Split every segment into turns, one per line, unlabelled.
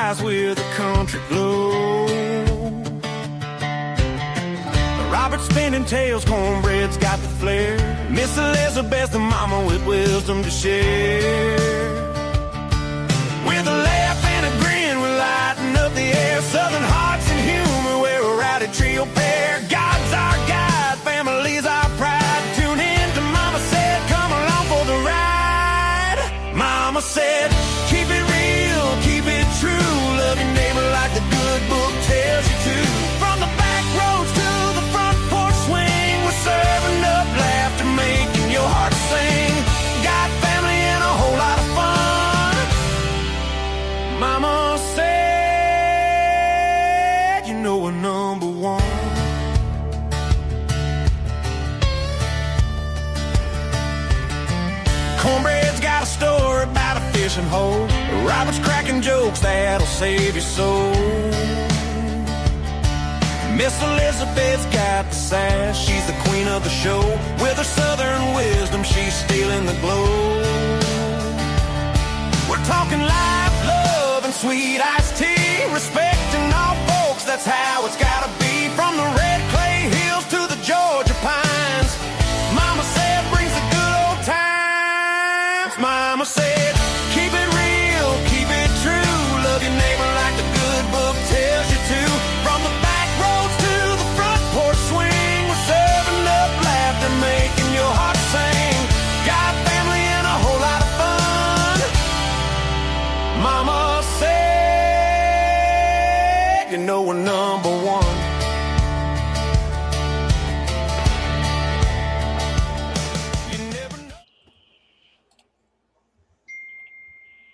eyes with a country glow. Robert spinning tails, cornbread's got the flair. Miss Elizabeth's the mama with wisdom to share. With a laugh and a grin, we're lighting up the air. Southern hearts and humor, we're a rowdy trio pair. God's our guide, family's our pride. Tune in to Mama Said, come along for the ride. Mama said, keep it real, keep it true. Love your neighbor like the good book tells you to. From the back roads to the front porch swing, we're serving up laughter, making your heart sing. Got family and a whole lot of fun. Mama said, you know we're number one. Cornbread's got a story about a fishing hole. Robert's cracking jokes that'll save your soul. Miss Elizabeth's got the sass, she's the queen of the show. With her southern wisdom, she's stealing the glow. We're talking life, love, and sweet iced tea. Respecting all folks, that's how it's gotta be. From the red clay hills to the Georgia pines, Mama said brings the good old times. Mama said, keep it real, keep it true. Love your neighbor like the good book tells you to. From the back roads to the front porch swing, we're serving up laughter, making your heart sing. Got family and a whole lot of fun. Mama said, you know we're number one.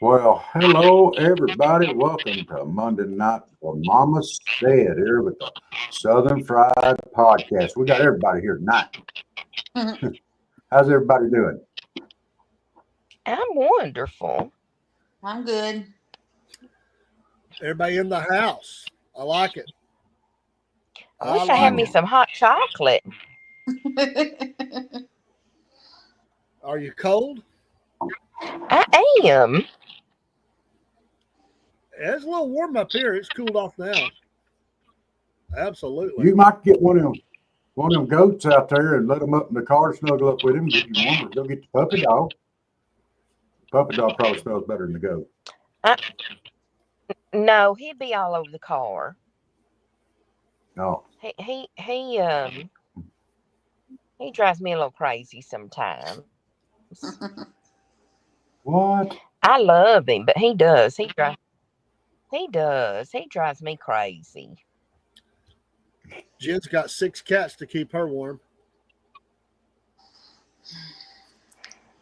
Well, hello, everybody. Welcome to Monday Night for Mama Said here with the Southern Fried Podcast. We got everybody here tonight. How's everybody doing?
I'm wonderful.
I'm good.
Everybody in the house. I like it.
I wish I had me some hot chocolate.
Are you cold?
I am.
It's a little warm up here. It's cooled off now. Absolutely.
You might get one of them goats out there and let them up in the car, snuggle up with him, get you warm, or go get the puppy dog. Puppy dog probably smells better than the goat.
No, he'd be all over the car.
No.
He drives me a little crazy sometimes.
What?
I love him, but he does. He drives me crazy.
Jen's got 6 cats to keep her warm.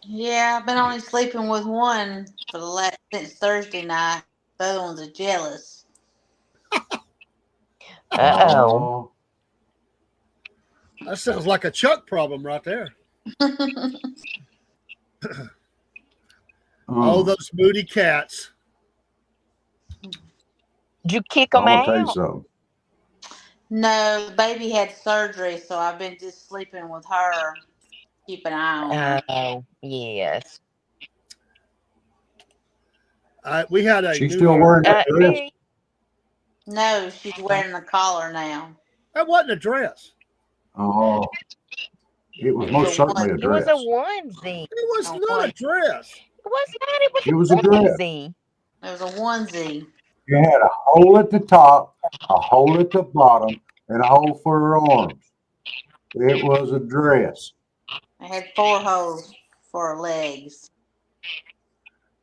Yeah, I've been only sleeping with one for since Thursday night. The other ones are jealous.
Uh-oh.
That sounds like a Chuck problem right there. Oh, those moody cats.
Did you kick them
I'll
out?
tell you something.
No, the baby had surgery, so I've been just sleeping with her. Keep an eye on her.
Oh, yes.
We had a.
She's still wearing that dress?
No, she's wearing the collar now.
That wasn't a dress.
Oh, it was most certainly a
It was
dress.
a onesie.
It was not a dress.
It was not.
It was a dress.
onesie.
It was a onesie.
You had a hole at the top, a hole at the bottom, and a hole for her arms. It was a dress.
I had 4 holes for her legs.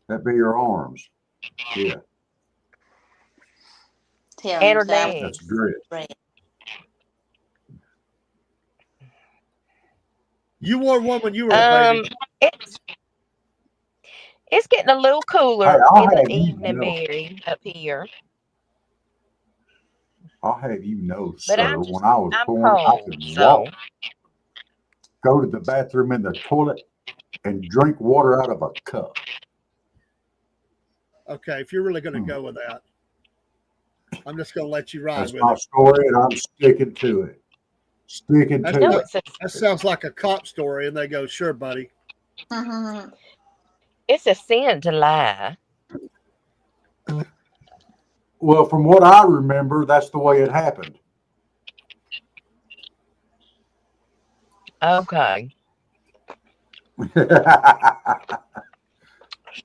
That'd be your arms. Yeah,
Tell
And her
him so.
legs.
that's a dress.
Right.
You wore one when you were a baby.
It's getting a little cooler
Hey, I'll
in
have
the
you
evening,
know.
Mary, up here.
I'll have you know,
But
sir,
I'm
when I was
I'm
born, I
cold,
could
so
walk, go to the bathroom in the toilet, and drink water out of a cup.
Okay, if you're really going to go with that, I'm just going to let you ride
That's
with
my
it.
story, and I'm sticking to it. Sticking
That's
to
no,
it.
That sounds like a cop story, and they go, "Sure, buddy."
it's a sin to lie.
Well, from what I remember, that's the way it happened.
Okay.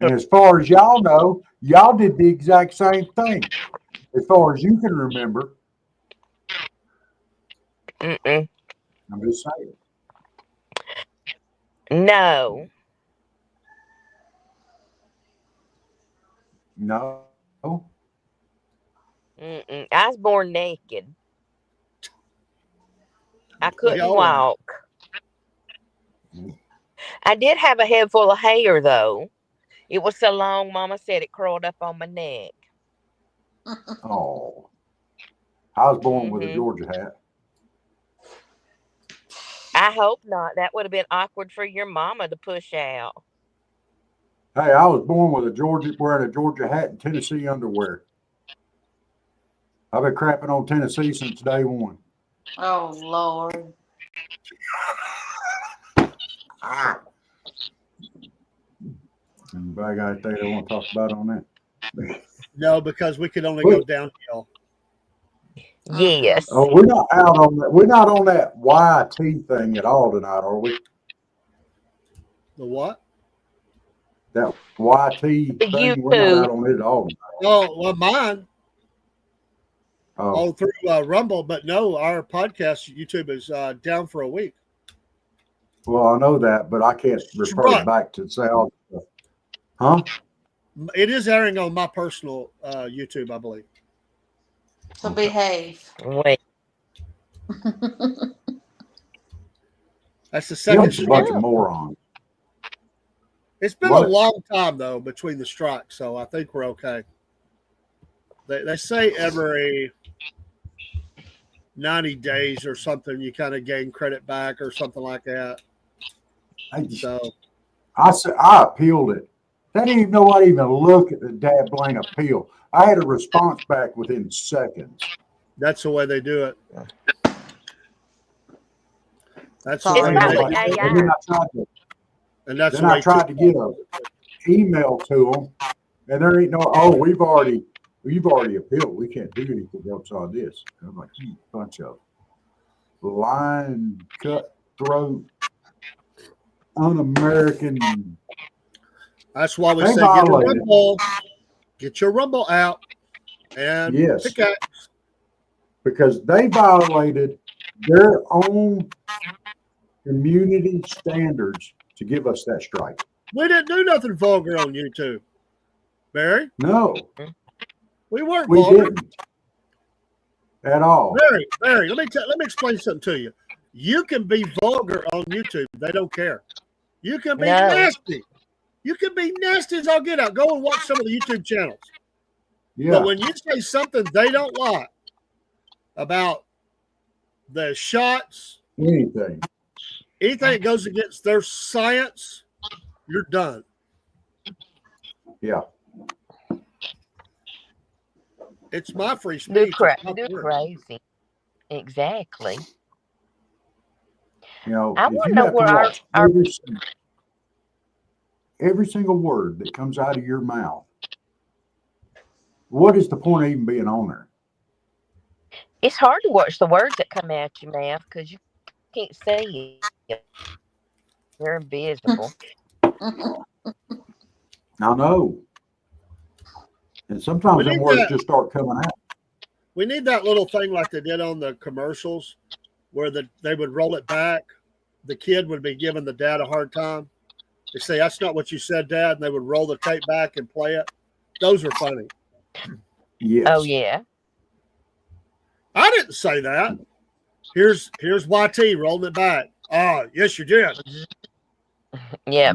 And as far as y'all know, y'all did the exact same thing, as far as you can remember.
Mm-mm.
I'm just saying.
No.
No.
Mm-mm. I was born naked. I
We
couldn't
all are.
walk. I did have a head full of hair, though. It was so long, Mama said it curled up on my neck.
Oh, I was born with a
Hmm.
Georgia hat.
I hope not. That would have been awkward for your mama to push out.
Hey, I was born with wearing a Georgia hat and Tennessee underwear. I've been crapping on Tennessee since day one.
Oh Lord.
Anybody got anything they want to talk about on that?
No, because we could only go downhill.
Yes.
Oh, we're not out on that. We're not on that YT thing at all tonight, are we?
The what?
That YT
The
thing, we're not
YouTube.
out on it at all.
Oh, well, mine.
Oh,
Oh, through Rumble, but no, our podcast YouTube is down for a week.
well, I know that, but I can't refer
Right.
back to say all the stuff. Huh?
It is airing on my personal YouTube, I believe.
So
Okay.
behave.
Wait.
That's the second
Them's a bunch
strike.
of morons.
It's been
What?
a long time though between the strikes, so I think we're okay. They say every 90 days or something you kind of gain credit back or something like that. So
I appealed it. They didn't even know I even look at the dad blame appeal. I had a response back within seconds.
that's the way they do it. That's the
It's
way
probably
they do it.
AI.
And then
And
I tried to get an email to them, and there ain't no. Oh, you've already appealed. We can't do anything else on this. And I'm like, bunch of lying, cutthroat, un-American.
That's why we
They
say get your
violated.
Rumble, get your Rumble out, and
Yes.
pick out.
Because they violated their own community standards to give us that strike.
We didn't do nothing vulgar on YouTube, Barry.
No,
We weren't
we
vulgar.
didn't at all.
Barry, let me explain something to you. You can be vulgar on YouTube; they don't care. You can be
No.
nasty. You can be nasty as all get out. Go and watch some of the YouTube channels.
Yeah,
But when you say something they don't like about the shots,
anything.
anything that goes against their science, you're done.
Yeah,
It's my free speech.
They're,
It's my
they're
word.
crazy. Exactly.
you know,
I
if
want
you
to know
have to
where our,
watch every single word that comes out of your mouth, what is the point of even being on there?
it's hard to watch the words that come out your mouth because you can't see it. They're invisible.
I know. And sometimes
We
them
need
words
that.
just start coming out.
We need that little thing like they did on the commercials where they would roll it back. The kid would be giving the dad a hard time. They say, "That's not what you said, Dad," and they would roll the tape back and play it. Those are funny.
Yes.
Oh, yeah.
I didn't say that. Here's YT rolling it back. Oh, yes, you did.
Yeah.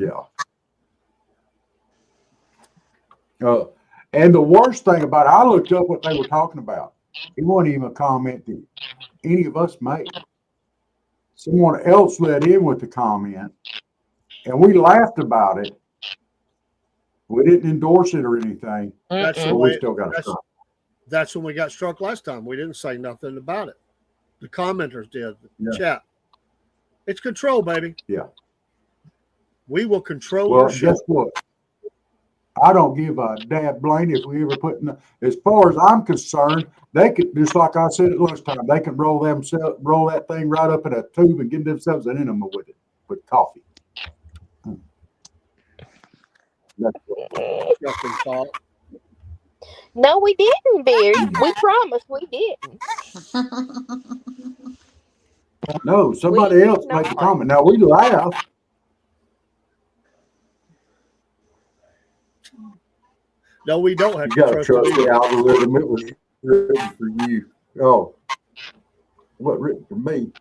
Yeah. And the worst thing about it, I looked up what they were talking about. It wasn't even a comment that any of us made. Someone else let in with the comment, and we laughed about it. We didn't endorse it or anything,
That's the
but
Mm-mm.
we
way.
still got to
That's,
stop.
that's when we got struck last time. We didn't say nothing about it. The commenters did. The
Yeah.
chat. It's control, baby.
Yeah.
We will control
Well,
your show.
guess what? I don't give a dad blame if we ever put in. As far as I'm concerned, they could, just like I said at lunchtime, they can roll that thing right up in a tube and get themselves an enema with it, with coffee. That's what,
Nothing thought.
No, we didn't, Barry. We promised we didn't.
no, somebody
We
else
did
made the
not.
comment. Now we laugh.
No, we don't have
You
to
got to
trust
trust
it
the
either.
algorithm. It was written for you. Oh, it wasn't written for me.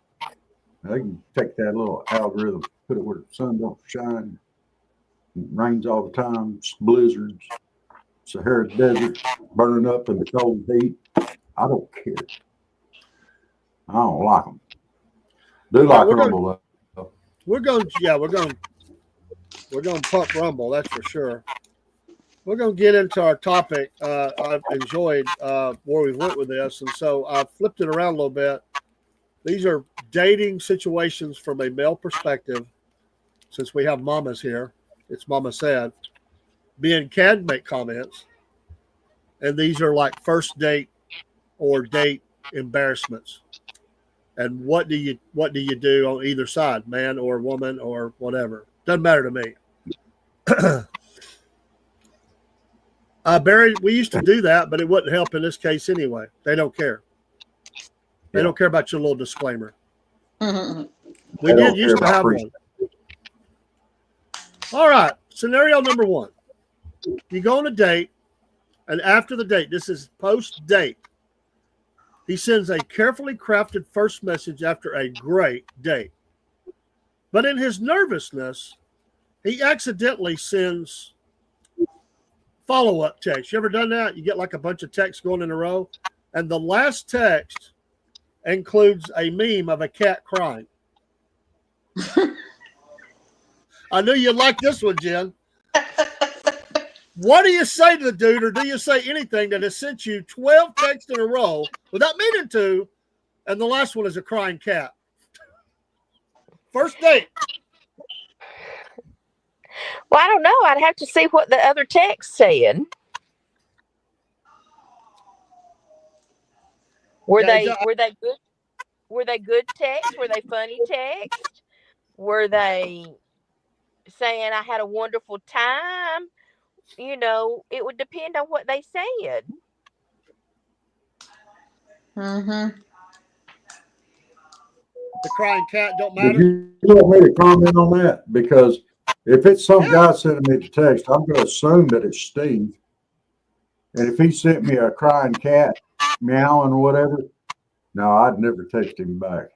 They can take that little algorithm, put it where the sun don't shine. It rains all the time. It's blizzards. Sahara Desert burning up in the cold heat. I don't care. I don't like them. Do like Rumble though.
We're going to pump Rumble, that's for sure. We're going to get into our topic. I've enjoyed where we went with this, and so I flipped it around a little bit. These are dating situations from a male perspective. Since we have mamas here, it's Mama Said. Ben can make comments, and these are like first date or date embarrassments. And what do you do on either side, man or woman or whatever? Doesn't matter to me. Barry, we used to do that, but it wouldn't help in this case anyway. They don't care. They don't care about your little disclaimer. We did used to have one. All right. Scenario number 1. You go on a date, and after the date, this is post-date, he sends a carefully crafted first message after a great date. But in his nervousness, he accidentally sends follow-up text. You ever done that? You get like a bunch of texts going in a row, and the last text includes a meme of a cat crying. I knew you'd like this one, Jen. What do you say to the dude, or do you say anything that has sent you 12 texts in a row without meaning to, and the last one is a crying cat? First date.
Well, I don't know. I'd have to see what the other text said. Were they good? Were they good texts? Were they funny texts? Were they saying I had a wonderful time? You know, it would depend on what they said.
Mm-hmm.
The crying cat don't
Did
matter.
you want me to comment on that? Because if it's some guy sending me the text, I'm going to assume that it's Steve. And if he sent me a crying cat, meowing or whatever, no, I'd never text him back.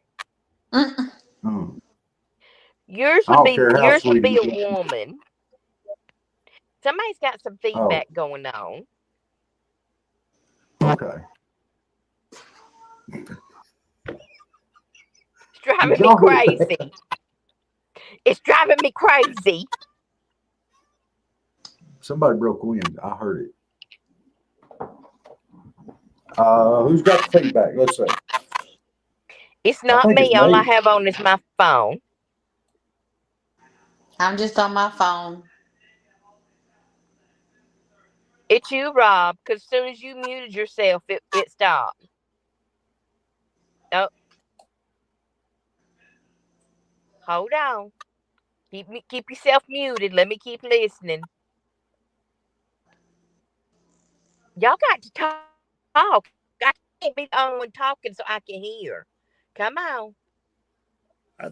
Yours
I don't
would be
care how
yours would
sweet
be
he
a
is.
woman. Somebody's got some feedback going on.
Okay.
It's driving me crazy. It's driving me crazy.
Somebody broke wind. I heard it. Who's got the feedback? Let's see.
It's not
think
me.
it's
All
me.
I have on is my phone.
I'm just on my phone.
It's you, Rob, because as soon as you muted yourself, it stopped. Oh. Hold on. Keep yourself muted. Let me keep listening. Y'all got to talk. I can't be the only one talking so I can hear. Come on.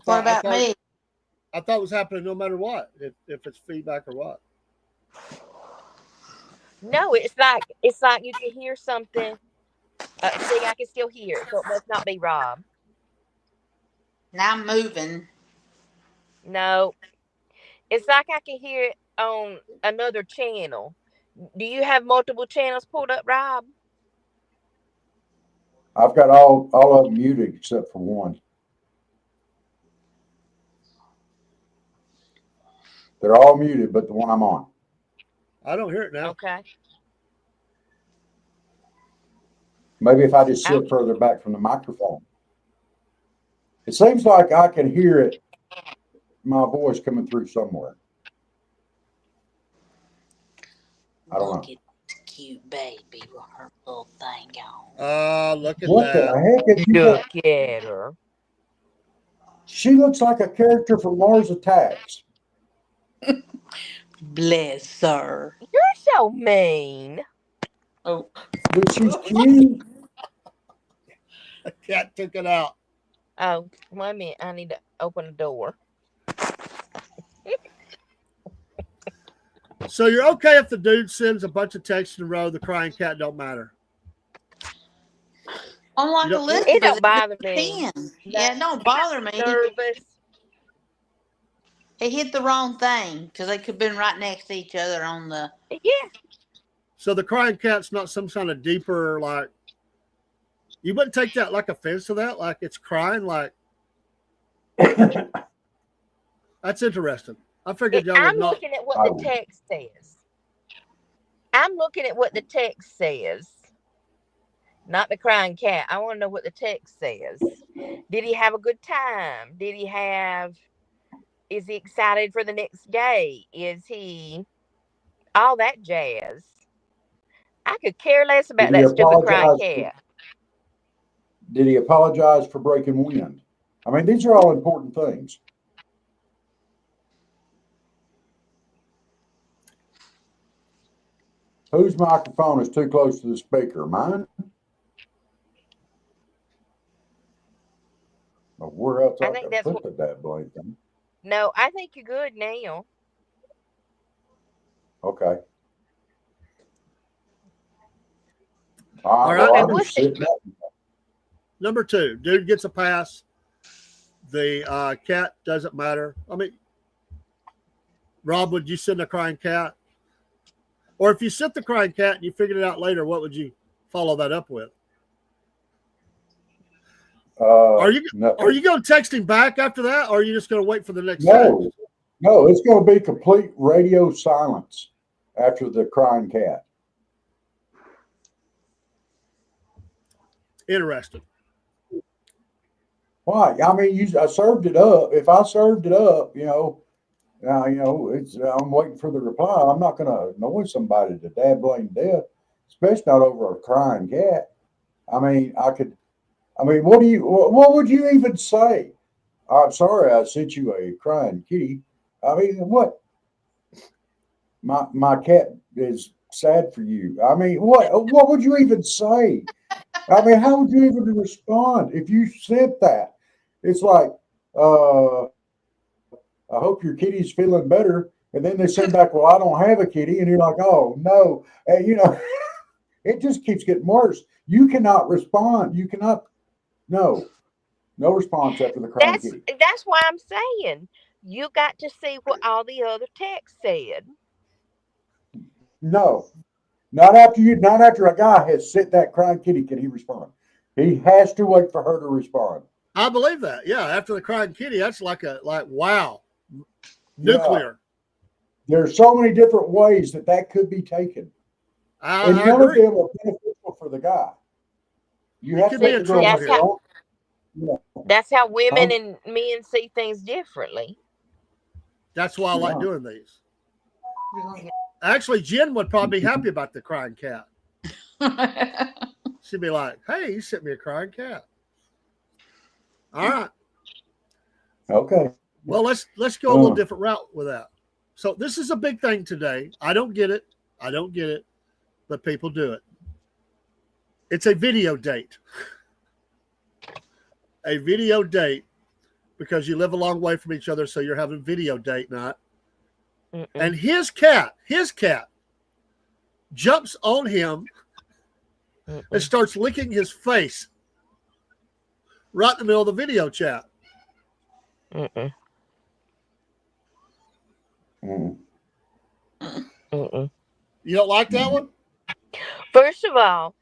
What about me?
I thought it was happening no matter what, if it's feedback or what.
No, it's like you can hear something. See, I can still hear it, so it must not be Rob.
Now I'm moving.
No, it's like I can hear it on another channel. Do you have multiple channels pulled up, Rob?
I've got all of them muted except for one. They're all muted, but the one I'm on.
I don't hear it now.
Okay.
Maybe if I just sit further back from the microphone. It seems like I can hear it, my voice coming through somewhere. I don't
Look
know.
at this cute baby with her little thing on.
Look at
What the
that.
heck have you got?
Look at her.
She looks like a character from Mars Attacks.
Bless her.
You're so mean.
Oh,
But she's cute.
The cat took it out.
Oh, wait a minute. I need to open the door.
So you're okay if the dude sends a bunch of texts in a row, the crying cat don't matter.
unlike
You don't-
Elizabeth,
It don't bother me.
10. Yeah, it don't bother me.
Nervous.
He hit the wrong thing because they could have been right next to each other on the.
Yeah.
So the crying cat's not some kind of deeper, like, you wouldn't take that like offense to that, like it's crying, like, that's interesting. I figured y'all
I'm
would not.
looking at what
I
the
would.
text says. I'm looking at what the text says. Not the crying cat. I want to know what the text says. Did he have a good time? Is he excited for the next day? Is he all that jazz? I could care less about
Did he
that stupid crying
apologize?
cat.
Did he apologize for breaking wind? I mean, these are all important things. Whose microphone is too close to the speaker? Mine? Or where else
I
I
think
could
that's
put
what-
the damn blame thing?
No, I think you're good now.
Okay.
All right.
Well, I'm
Okay,
just sitting up.
Number 2, dude gets a pass. The cat doesn't matter. I mean, Rob, would you send a crying cat? Or if you sent the crying cat and you figured it out later, what would you follow that up with? Are you going to text him back after that, or are you just going to wait for the next text?
No, it's going to be complete radio silence after the crying cat.
Interesting.
Why? I mean, I served it up. If I served it up, I'm waiting for the reply. I'm not going to annoy somebody to dad blame death, especially not over a crying cat. I mean, what would you even say? I'm sorry, I sent you a crying kitty. I mean, what? My cat is sad for you. I mean, what would you even say? I mean, how would you even respond if you sent that? It's like, I hope your kitty's feeling better. And then they send back, well, I don't have a kitty. And you're like, oh, no. And, it just keeps getting worse. You cannot respond. You cannot. No response after the crying kitty.
That's why I'm saying you got to see what all the other texts said.
No, not after a guy has sent that crying kitty can he respond. He has to wait for her to respond.
I believe that. Yeah, after the crying kitty, that's like wow, nuclear.
Yeah. There's so many different ways that could be taken, and
I
none
agree.
of them are beneficial for the guy. You have to
be
make
in
the girl
trouble
here.
Yeah.
That's how women and men see things differently.
That's why I like doing these. Actually, Jen would probably be happy about the crying cat. She'd be like, "Hey, you sent me a crying cat." All right.
Okay.
Well, let's go a little different route with that. So this is a big thing today. I don't get it, but people do it. It's a video date. A video date because you live a long way from each other, so you're having video date night.
Mm-mm.
And his cat jumps on him and starts licking his face right in the middle of the video chat.
Mm-mm.
Mm.
Mm-mm.
You don't like that one?
First of all,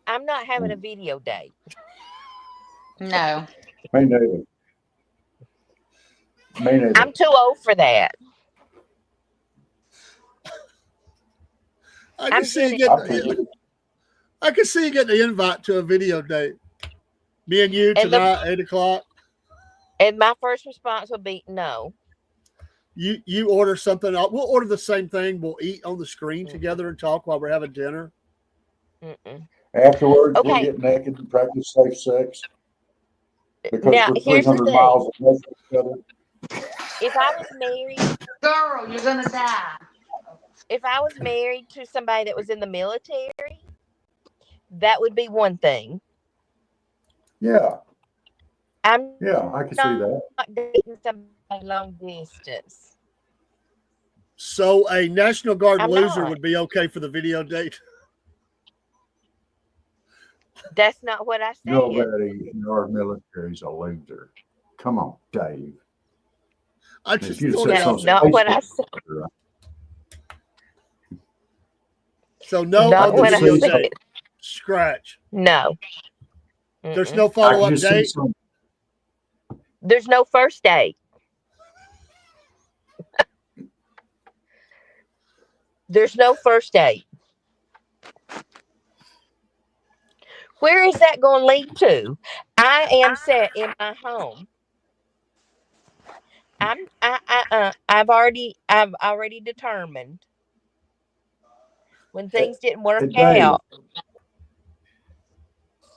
I'm not having a video date.
No.
Me neither.
I'm too old for that.
I can see you getting the invite to a video date. Me and you
And
tonight, 8:00.
And my first response would be no.
You order something. We'll order the same thing. We'll eat on the screen together and talk while we're having dinner.
Mm-mm.
Afterwards, we'll
Okay.
get naked and practice safe sex because
Now,
we're
here's the
300
thing.
miles away from each other.
If I was married,
Girl, you're gonna die.
if I was married to somebody that was in the military, that would be one thing.
Yeah,
I'm
yeah, I can see that.
not dating somebody long distance.
So a National Guard
I'm
loser
not.
would be okay for the video date.
That's not what I said.
Nobody in our military is a loser. Come on, Dave.
I
If
just
you'd
thought
said
That's
something
not what I
basic,
said.
so. No
Not
on the
what I
video
said.
date. Scratch.
No.
There's
Mm-mm.
no
I
follow
can
up
just see
date.
some.
There's no first date. There's no first date. Where is that going to lead to? I am set in my home. I've already determined when things didn't work
Hey, Dave.
out.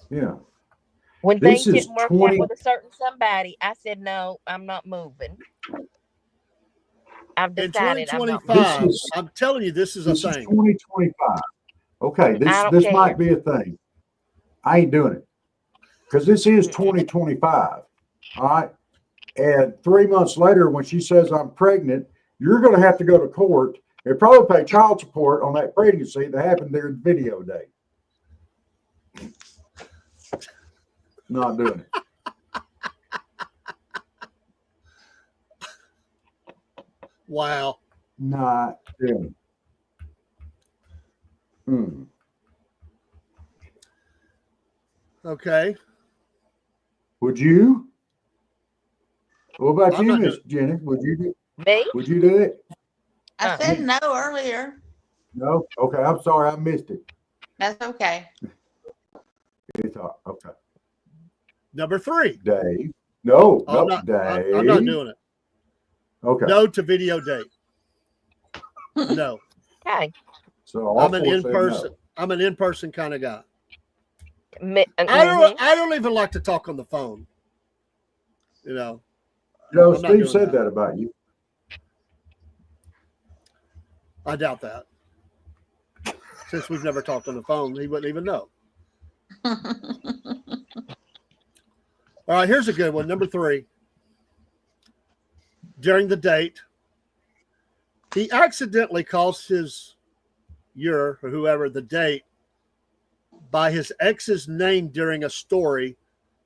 Yeah.
When
This
things
is
didn't work
20
out with a certain somebody, I said no, I'm not moving. I've
In
decided I'm not
2025,
moving.
I'm telling you, this is a
This is
thing.
2025. Okay,
I
this
don't
this
care.
might be a thing. I ain't doing it because this is 2025. All right. And 3 months later, when she says I'm pregnant, you're going to have to go to court and probably pay child support on that pregnancy that happened during the video day. Not doing it.
Wow.
Not doing it.
Okay.
Would you? What about
I'm
you,
not
Miss Jenny? Would you do?
Me?
Would you do it?
I said no earlier.
No. Okay. I'm sorry, I missed it.
That's okay.
It's okay.
Number 3.
Dave. No.
I'm
No.
not,
Dave.
I'm not doing it.
Okay.
No to video date. No.
Okay.
So all
I'm an
four
in
said
person.
no.
I'm an in person kind of guy.
Mhm.
I don't even like to talk on the phone. You know.
You know,
I'm not
Steve
doing
said
that.
that about you.
I doubt that. Since we've never talked on the phone, he wouldn't even know. All right, here's a good one. Number 3. During the date, he accidentally calls or whoever the date by his ex's name during a story,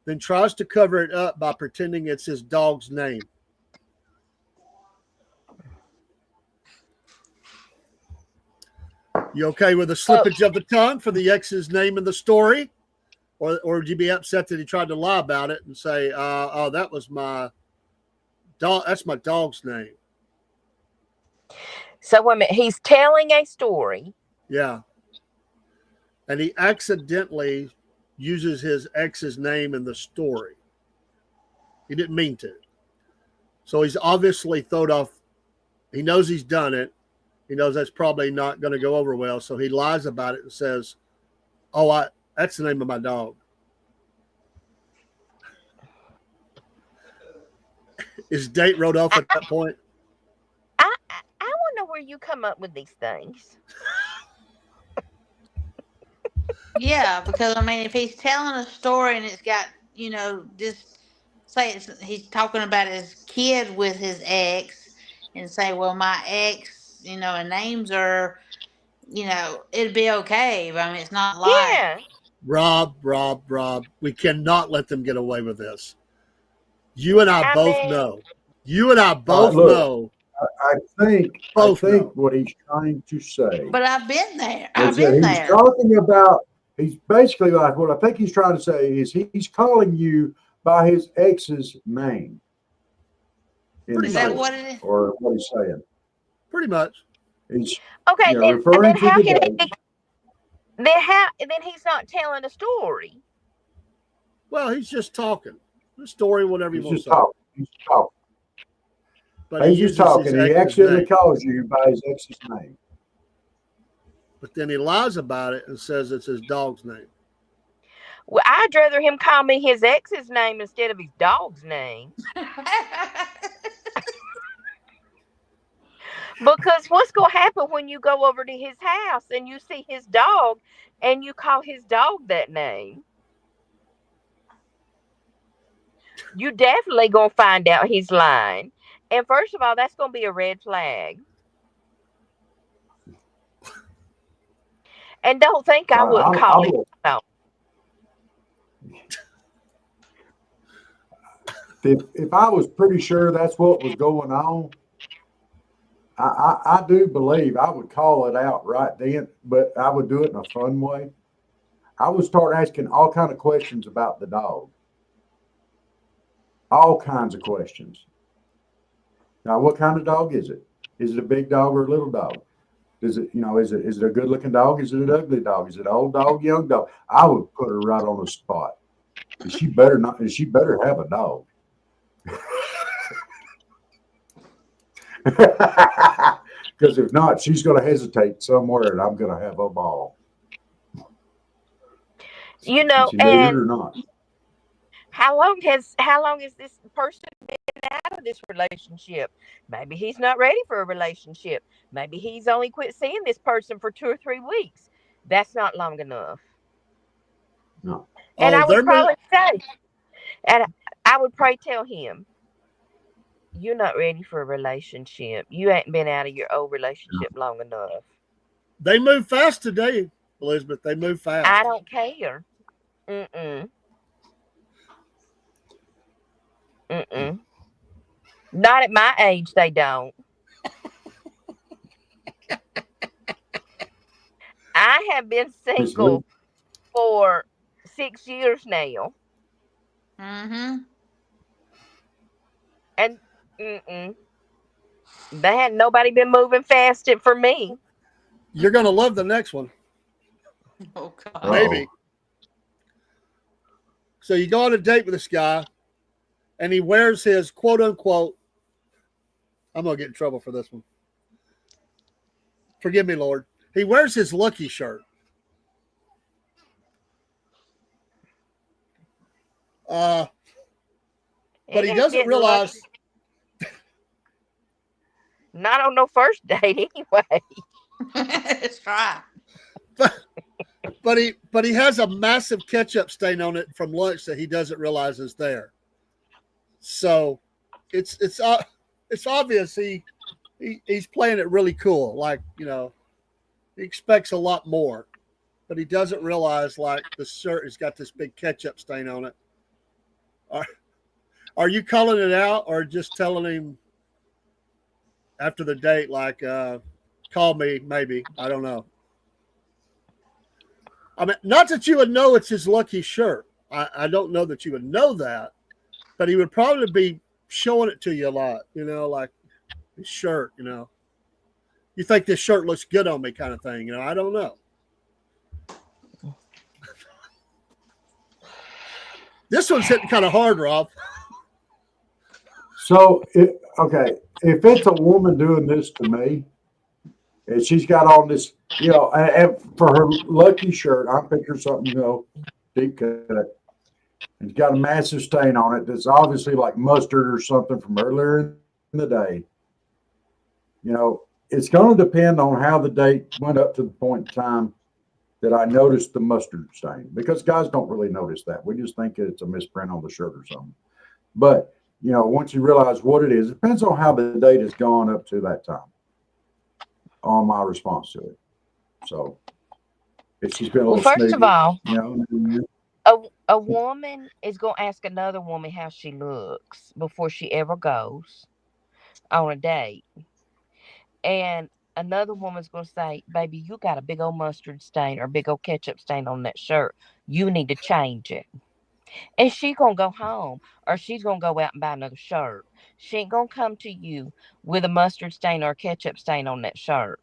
then tries to cover it up by pretending it's his dog's name. You okay with the slippage of the tongue for the ex's name in the story? Or would you be upset that he tried to lie about it and say, oh, that was my dog, that's my dog's name?
So wait a minute. He's telling a story.
Yeah. And he accidentally uses his ex's name in the story. He didn't mean to. So he's obviously thrown off. He knows he's done it. He knows that's probably not going to go over well. So he lies about it and says, oh, that's the name of my dog. His date wrote off at that point.
I wonder where you come up with these things.
Yeah, because I mean, if he's telling a story and it's got, just say he's talking about his kid with his ex, and say, well, my ex, and names are, it'd be okay. But I mean, it's not like.
Yeah.
Rob, we cannot let them get away with this. You and I both know. You and I both know.
I think
know.
what he's trying to say.
But I've been there.
He's talking about. He's basically like what I think he's trying to say is he's calling you by his ex's name.
Is that what it is?
Or what he's saying?
Pretty much.
He's
okay.
referring to
how
the
can
date.
then he's not telling a story.
Well, he's just talking. The story, whatever you want to say.
He's talking.
but
He's
he
just
uses
talking.
his
He
ex's
accidentally
name.
calls you by his ex's name.
But then he lies about it and says it's his dog's name.
Well, I'd rather him call me his ex's name instead of his dog's name. Because what's going to happen when you go over to his house and you see his dog and you call his dog that name? You definitely going to find out he's lying. And first of all, that's going to be a red flag. And don't think I wouldn't call him. No.
If I was pretty sure that's what was going on, I do believe I would call it out right then, but I would do it in a fun way. I would start asking all kinds of questions about the dog. All kinds of questions. Now, what kind of dog is it? Is it a big dog or a little dog? Is it, is it a good looking dog? Is it an ugly dog? Is it an old dog, young dog? I would put her right on the spot. And she better have a dog. Because if not, she's going to hesitate somewhere, and I'm going to have a ball.
And
or not.
How long has this person been out of this relationship? Maybe he's not ready for a relationship. Maybe he's only quit seeing this person for 2 or 3 weeks. That's not long enough.
No.
And I would probably say, and I would probably tell him, you're not ready for a relationship. You ain't been out of your old relationship long enough.
They move fast today, Elizabeth. They move fast.
I don't care. Not at my age, they don't. I have been single for 6 years now. And they had nobody been moving fast for me.
You're gonna love the next one.
Oh God.
Maybe. So you go on a date with this guy, and he wears his quote unquote. I'm gonna get in trouble for this one. Forgive me, Lord. He wears his lucky shirt. But he doesn't realize.
Not on no first date, anyway.
That's right.
But he has a massive ketchup stain on it from lunch that he doesn't realize is there. So it's obvious he's playing it really cool. Like, he expects a lot more, but he doesn't realize like the shirt has got this big ketchup stain on it. Are you calling it out or just telling him after the date, like, call me, maybe? I don't know. I mean, not that you would know it's his lucky shirt. I don't know that you would know that, but he would probably be showing it to you a lot, like his shirt, You think this shirt looks good on me kind of thing, I don't know. This one's hitting kind of hard, Rob.
So, if it's a woman doing this to me, and she's got all this, and for her lucky shirt, I'm picturing something, deep cut, and it's got a massive stain on it that's obviously like mustard or something from earlier in the day. It's going to depend on how the date went up to the point in time that I noticed the mustard stain, because guys don't really notice that. We just think it's a misprint on the shirt or something. But, once you realize what it is, it depends on how the date has gone up to that time on my response to it. So if she's been a little
first of all,
a
woman is going to ask another woman how she looks before she ever goes on a date. And another woman's going to say, baby, you got a big old mustard stain or big old ketchup stain on that shirt. You need to change it. And she's going to go home, or she's going to go out and buy another shirt. She ain't going to come to you with a mustard stain or a ketchup stain on that shirt.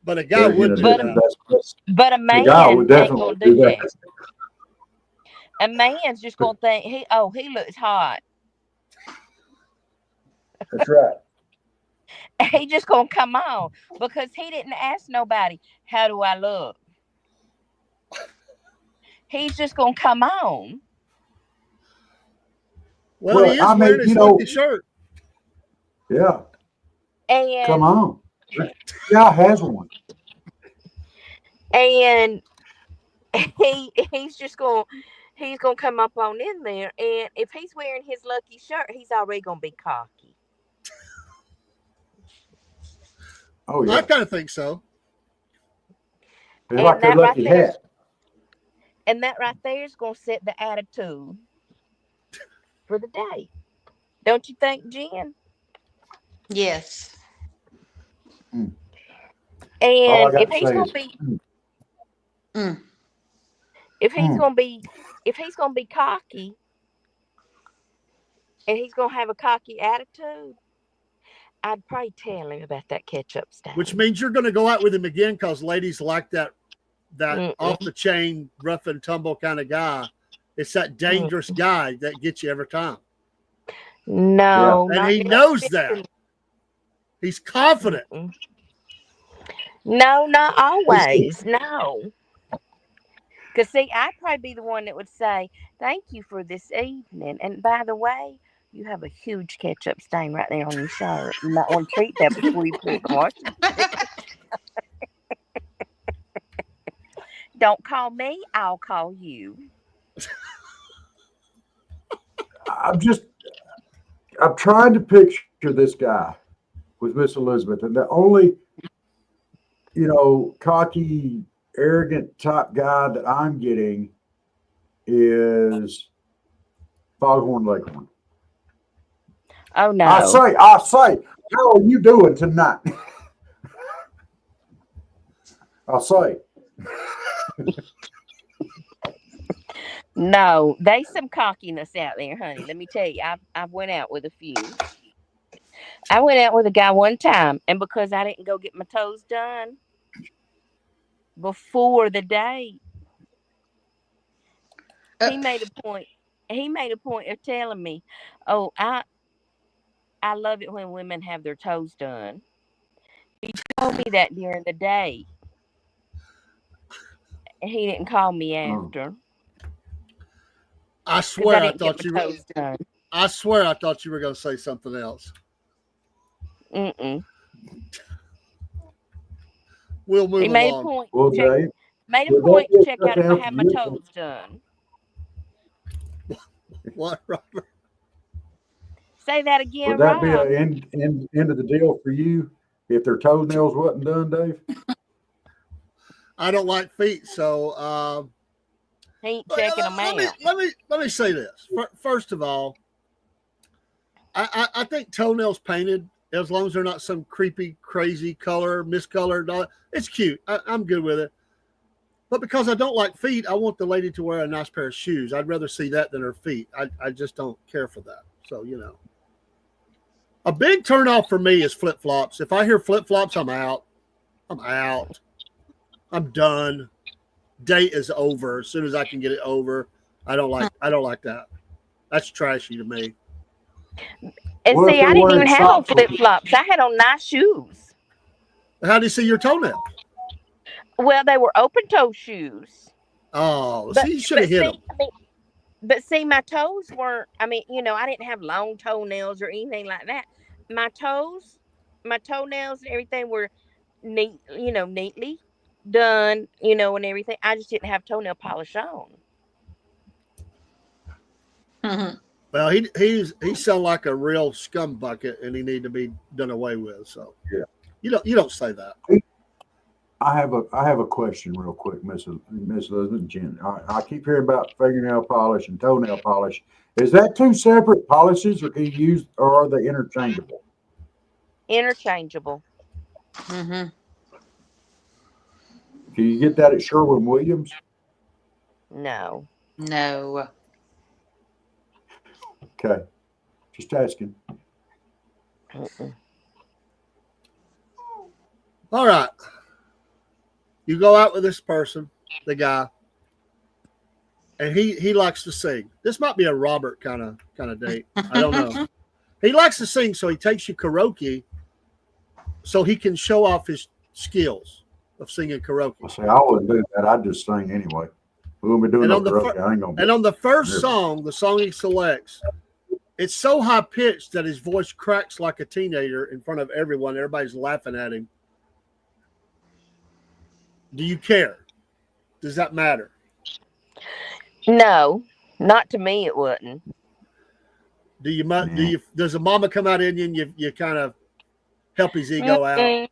But a guy would do that.
But a man ain't going to do that. A man's just going to think, he looks hot.
That's right.
He just gonna come on because he didn't ask nobody, how do I look? He's just gonna come on.
Well, he is wearing his lucky shirt.
Yeah.
And
come on. Yeah, has one.
And he's just gonna come up on in there, and if he's wearing his lucky shirt, he's already gonna be cocky.
Oh yeah,
I kind of think so.
It's like their lucky hat.
And that right there is gonna set the attitude for the day. Don't you think, Jen?
Yes.
And
if he's
gonna be cocky, and he's gonna have a cocky attitude, I'd probably tell him about that ketchup stain.
Which means you're going to go out with him again because ladies like that off the chain, rough and tumble kind of guy. It's that dangerous guy that gets you every time.
No,
and he knows that. He's confident.
No, not always. No. Because, see, I'd probably be the one that would say, thank you for this evening. And by the way, you have a huge ketchup stain right there on your shirt. You might want to treat that before you put it wash. Don't call me, I'll call you.
I'm trying to picture this guy with Miss Elizabeth, and the only, cocky, arrogant type guy that I'm getting is Foghorn Leghorn.
Oh no!
I say, how are you doing tonight? I'll say.
No, there's some cockiness out there, honey. Let me tell you, I've went out with a few. I went out with a guy one time, and because I didn't go get my toes done before the date, he made a point. He made a point of telling me, "Oh, I love it when women have their toes done." He told me that during the day, and he didn't call me after.
I swear I thought you were. I swear I thought you were going to say something else.
Mm-mm.
We'll move
he made
along.
A point.
Well, Dave,
made a point to check out if I have my toes done.
What, Robert?
Say that again,
would that
Rob.
be an end of the deal for you if their toenails wasn't done, Dave?
I don't like feet, so
he ain't checking them out.
Let me say this. First of all, I think toenails painted, as long as they're not some creepy, crazy color, miscolored, it's cute. I'm good with it. But because I don't like feet, I want the lady to wear a nice pair of shoes. I'd rather see that than her feet. I just don't care for that. So, a big turnoff for me is flip-flops. If I hear flip-flops, I'm out. I'm done. Date is over. As soon as I can get it over, I don't like that. That's trashy to me.
And see, I didn't even have on flip-flops. I had on nice shoes.
How do you see your toenail?
Well, they were open-toe shoes.
Oh, see, you should have hit them.
But see, my toes weren't, I didn't have long toenails or anything like that. My toenails and everything were neatly done, and everything. I just didn't have toenail polish on.
Mm-hmm.
Well, he sound like a real scum bucket, and he need to be done away with. So
yeah,
you don't say that.
I have a question real quick, Miss Elizabeth Jen. I keep hearing about fingernail polish and toenail polish. Is that two separate polishes, or are they interchangeable?
Interchangeable.
Mm-hmm.
Can you get that at Sherwin-Williams?
No.
Okay, just asking.
Mm-mm.
All right. You go out with this person, the guy, and he likes to sing. This might be a Robert kind of date. I don't know. He likes to sing, so he takes you karaoke so he can show off his skills of singing karaoke.
I say I wouldn't do that. I'd just sing anyway. We won't be doing
And
no
on the
karaoke. I ain't gonna.
And on the first
Never.
song, the song he selects, it's so high pitched that his voice cracks like a teenager in front of everyone. Everybody's laughing at him. Do you care? Does that matter?
No, not to me. It wouldn't.
Does a mama come out in you and you kind of help his ego out?
Mm-mm.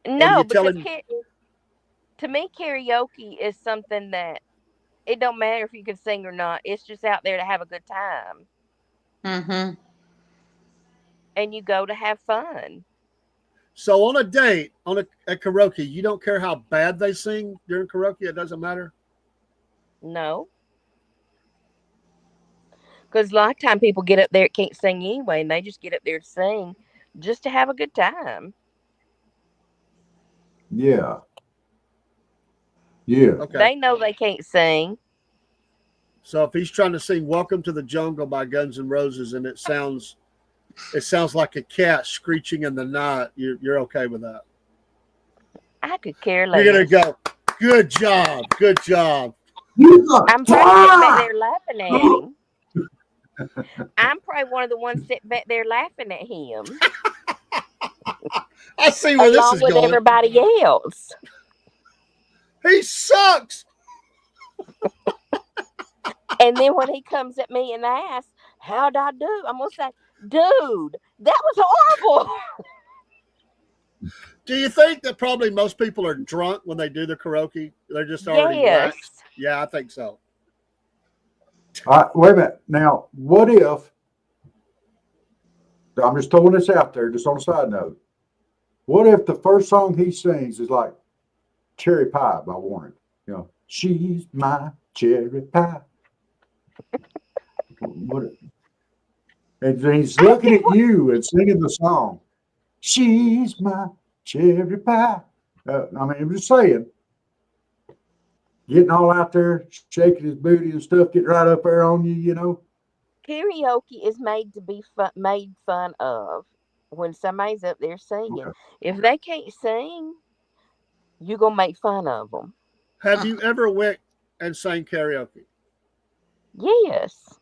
you
No,
tell
because
him-
to me, karaoke is something that it don't matter if you can sing or not. It's just out there to have a good time,
Mm-hmm.
and you go to have fun.
So on a date, at karaoke, you don't care how bad they sing during karaoke? It doesn't matter?
No, because a lot of time people get up there and can't sing anyway, and they just get up there to sing just to have a good time.
Yeah. Yeah.
Okay.
They know they can't sing.
So if he's trying to sing "Welcome to the Jungle" by Guns N' Roses and it sounds like a cat screeching in the night, you're okay with that?
I could care less.
You're gonna go, good job, good job.
I'm probably sitting back there laughing at him. I'm probably one of the ones sitting back there laughing at him,
I see where this
along
is
with
going.
everybody else.
He sucks.
And then when he comes at me and asks, "How'd I do?" I'm gonna say, "Dude, that was horrible."
Do you think that probably most people are drunk when they do the karaoke? They're just already
Yes.
waxed? Yeah, I think so.
Wait a minute. Now, what if? I'm just throwing this out there, just on a side note. What if the first song he sings is like "Cherry Pie" by Warren? You know, she's my cherry pie. What? And he's looking at you and singing the song. She's my cherry pie. I mean, I'm just saying, getting all out there, shaking his booty and stuff, getting right up there on you, you know.
Karaoke is made to be made fun of when somebody's up there singing.
Okay.
If they can't sing, you're gonna make fun of them.
Have you ever went and sang karaoke?
Yes.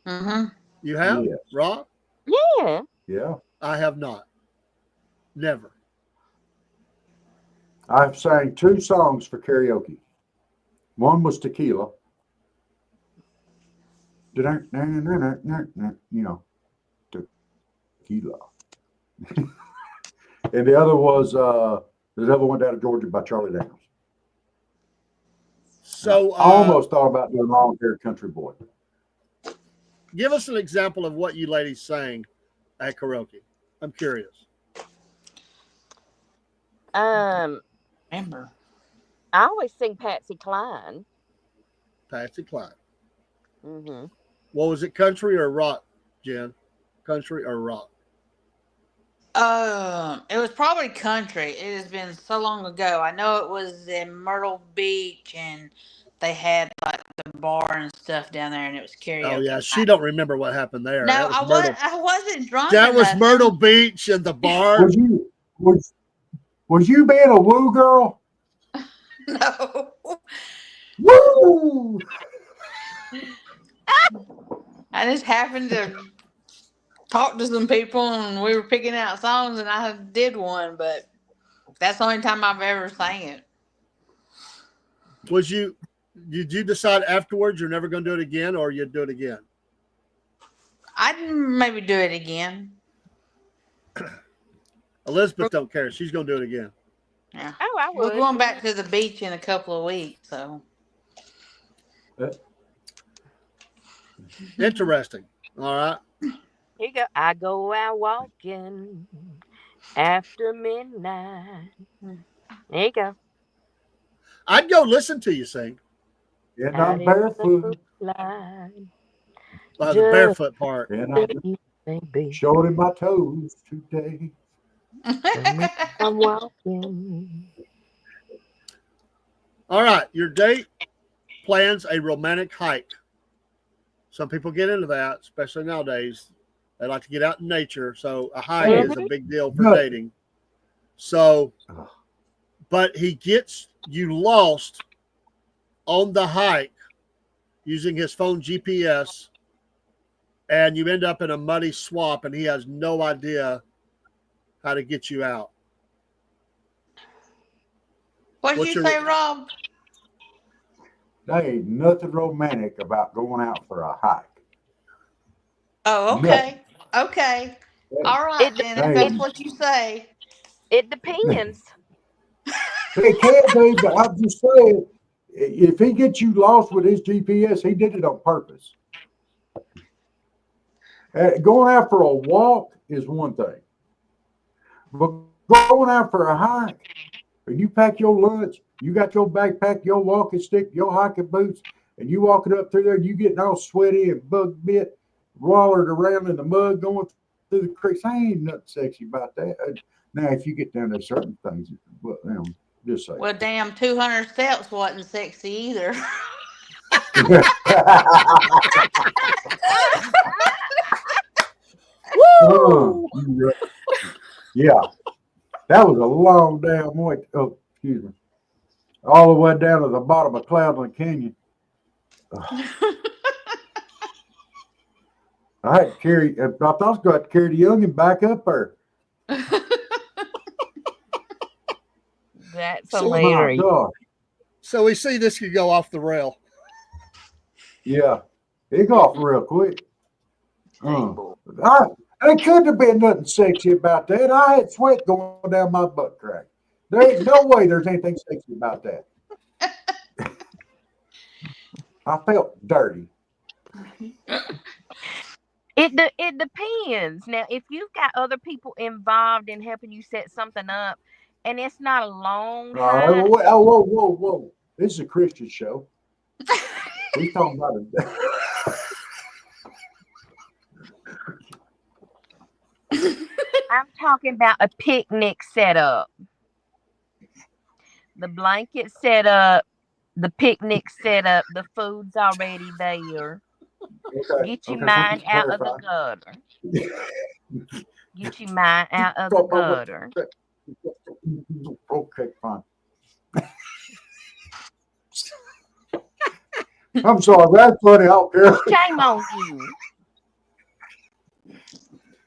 Mm-hmm.
You have?
Yes.
Rob?
Yeah.
Yeah.
I have not. Never.
I've sang 2 songs for karaoke. One was Tequila. You know, Tequila. And the other was The Devil Went Down to Georgia by Charlie Daniels.
So
I almost thought about doing Long Hair Country Boy.
give us an example of what you ladies sang at karaoke. I'm curious.
Remember.
I always sing Patsy Cline.
Patsy Cline.
Mm-hmm.
What was it, country or rock, Jen? Country or rock?
It was probably country. It has been so long ago. I know it was in Myrtle Beach, and they had like the bar and stuff down there, and it was karaoke.
Oh yeah, she don't remember what happened there.
No,
That was
I
Myrtle.
was. I wasn't drunk.
That was
enough.
Myrtle Beach and the bar.
Was you being a woo girl?
No.
Woo!
I just happened to talk to some people, and we were picking out songs, and I did one, but that's the only time I've ever sang it.
Did you decide afterwards you're never going to do it again, or you'd do it again?
I'd maybe do it again.
Elizabeth don't care. She's going to do it again.
Yeah.
Oh, I
We're
would.
going back to the beach in a couple of weeks, so.
Interesting. All right.
Here you go. I go out walking after midnight. There you go.
I'd go listen to you sing.
And
Out
I'm
in
barefoot.
the line,
The
Just-
barefoot part.
And I'm
baby,
showing my toes today.
I'm walking.
All right. Your date plans a romantic hike. Some people get into that, especially nowadays. They like to get out in nature. So a hike is a big deal for
No.
dating. So, but he gets you lost on the hike using his phone GPS, and you end up in a muddy swamp, and he has no idea how to get you out.
What'd
What's
you
your-
say, Rob?
There ain't nothing romantic about going out for a hike.
Oh, okay. Okay. All right, then. If
Hey.
that's what you say.
It depends.
It can be, but I'm just saying, if he gets you lost with his GPS, he did it on purpose. Going out for a walk is one thing, but going out for a hike, and you pack your lunch, you got your backpack, your walking stick, your hiking boots, and you walking up through there, you getting all sweaty and bug bit, wallered around in the mud, going through the creeks. I ain't nothing sexy about that. Now, if you get down to certain things, well, just say.
Well, damn, 200 steps wasn't sexy either.
Yeah, that was a long damn way. Oh, excuse me. All the way down to the bottom of Cloudland Canyon. I had to carry. I thought I was going to carry the youngin back up there.
That's
So,
My
hilarious.
God.
So we see this could go off the rail.
Yeah, it got off real quick. There couldn't have been nothing sexy about that. I had sweat going down my butt crack. There ain't no way there's anything sexy about that. I felt dirty.
It depends. Now, if you've got other people involved in helping you set something up, and it's not a long hike,
Whoa. This is a Christian show. He's talking about it.
I'm talking about a picnic setup. The blanket set up, the picnic set up, the food's already there. Get your mind out of the gutter. Get your mind out of the gutter.
Okay, fine. I'm sorry, that's funny. I don't care.
Shame on you.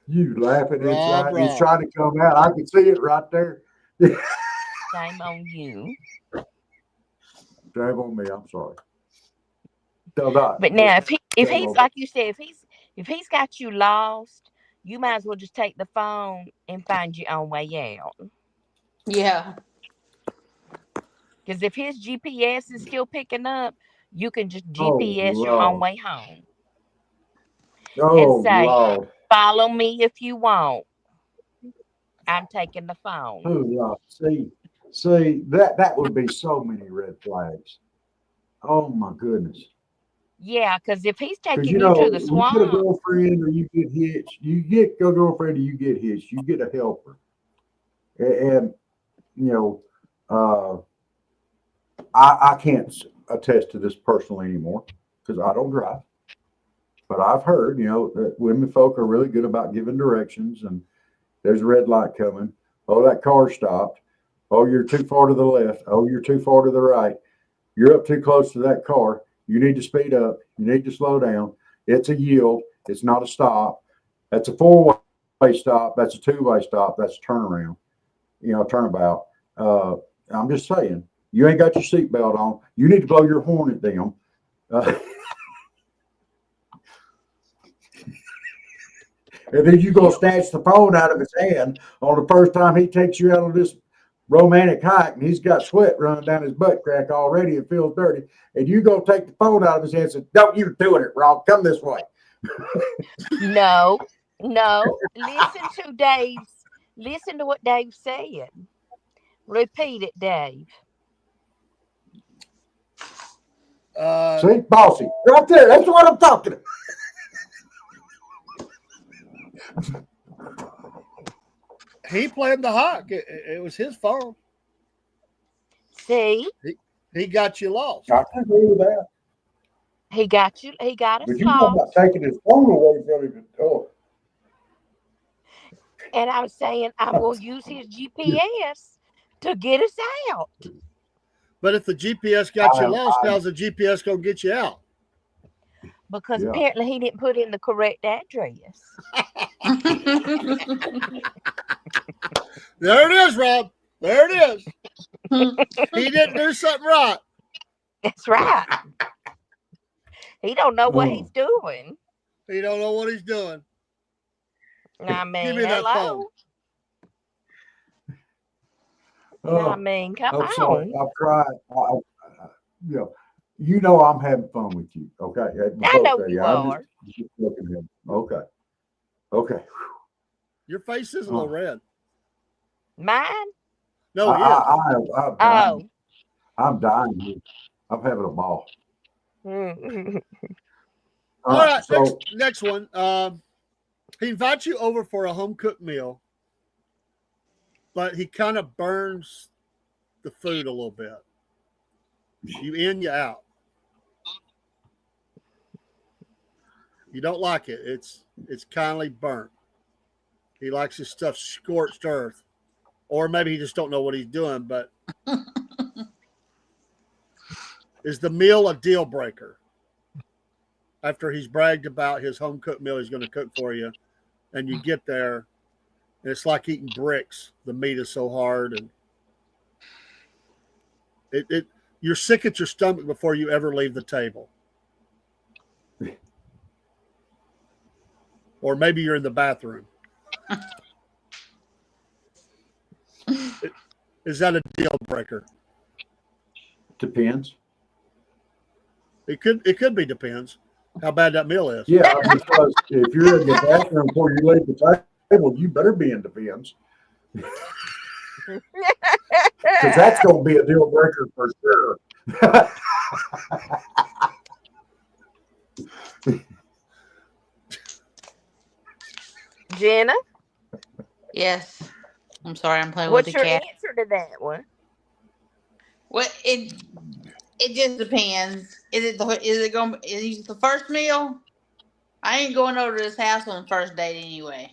You laughing inside.
Rob.
He's trying to come out. I can see it right there.
Shame on you.
Shame on me. I'm sorry. Tell that.
But now, if he's like you said, if he's got you lost, you might as well just take the phone and find your own way out.
Yeah.
Because if his GPS is still picking up, you can just
Oh,
GPS your own
Lord.
way home.
Oh,
and say-
Lord.
Follow me if you want. I'm taking the phone.
Oh, Lord. See, that would be so many red flags. Oh, my goodness.
Yeah, because if he's taking
Because,
you
you know,
to the
you get a
swamp,
girlfriend or you get hitched. You get a girlfriend or you get hitched. You get a helper. And you know, I can't attest to this personally anymore because I don't drive. But I've heard, that women folk are really good about giving directions, and there's a red light coming. Oh, that car stopped. Oh, you're too far to the left. Oh, you're too far to the right. You're up too close to that car. You need to speed up. You need to slow down. It's a yield. It's not a stop. That's a four-way stop. That's a two-way stop. That's a turnaround. Turnabout. I'm just saying, you ain't got your seatbelt on. You need to blow your horn at them. And then you go snatch the phone out of his hand on the first time he takes you out on this romantic hike, and he's got sweat running down his butt crack already and feels dirty. And you go take the phone out of his hand and say, "Don't you doing it, Rob? Come this way."
no. Listen to what Dave said. Repeat it, Dave.
See, bossy, right there. That's what I'm talking about.
He planned the hike. It was his fault.
See,
He got you lost.
I can agree with that.
he got us
But you talking
lost.
about taking his phone away from him. Oh,
And I was saying I'm going to use his GPS to get us out.
But if the GPS got you lost, how's the GPS gonna get you out?
Because apparently he didn't put in the correct address.
There it is, Rob. There it is. He didn't do something right.
That's right. He don't know what he's doing.
He don't know what he's doing.
I mean,
Give me that phone.
I mean, come
I'm
on.
sorry. I've tried. You know I'm having fun with you. Okay.
I know you are.
Just looking at him. Okay. Okay.
Your face is a little red.
Mine?
No,
I'm dying here. I'm having a ball.
All right. So, next one. He invites you over for a home cooked meal, but he kind of burns the food a little bit. You in, you out. You don't like it. It's kindly burnt. He likes his stuff scorched earth. Or maybe he just don't know what he's doing, but is the meal a deal breaker? After he's bragged about his home cooked meal he's going to cook for you, and you get there, and it's like eating bricks. The meat is so hard, and you're sick at your stomach before you ever leave the table. Or maybe you're in the bathroom. Is that a deal breaker?
Depends.
It could be depends how bad that meal is.
Yeah, because if you're in the bathroom before you leave the table, you better be in depends. Because that's going to be a deal breaker for sure.
Jenna?
Yes. I'm sorry, I'm playing
What's
with the
your
cat.
answer to that one?
Well, it just depends. Is it the first meal? I ain't going over to his house on the first date anyway.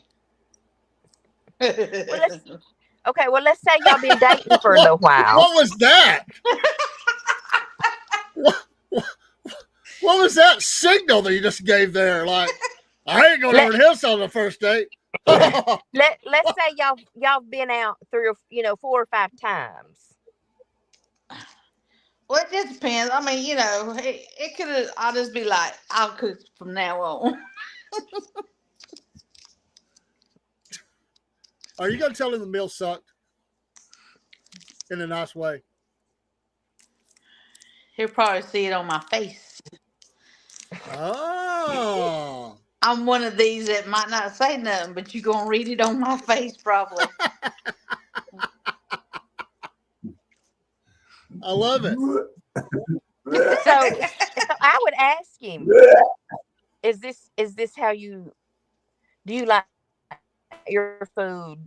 Well, let's say y'all been dating for a little while.
What was that? What was that signal that you just gave there? Like, I ain't going over to his house on the first date.
Let's say y'all been out 4 or 5 times.
Well, it just depends. I mean, it could. I'll just be like, I'll cook from now on.
Are you going to tell him the meal sucked in a nice way?
He'll probably see it on my face.
Oh.
I'm one of these that might not say nothing, but you're going to read it on my face probably.
I love it.
So I would ask him, is this how do you like your food,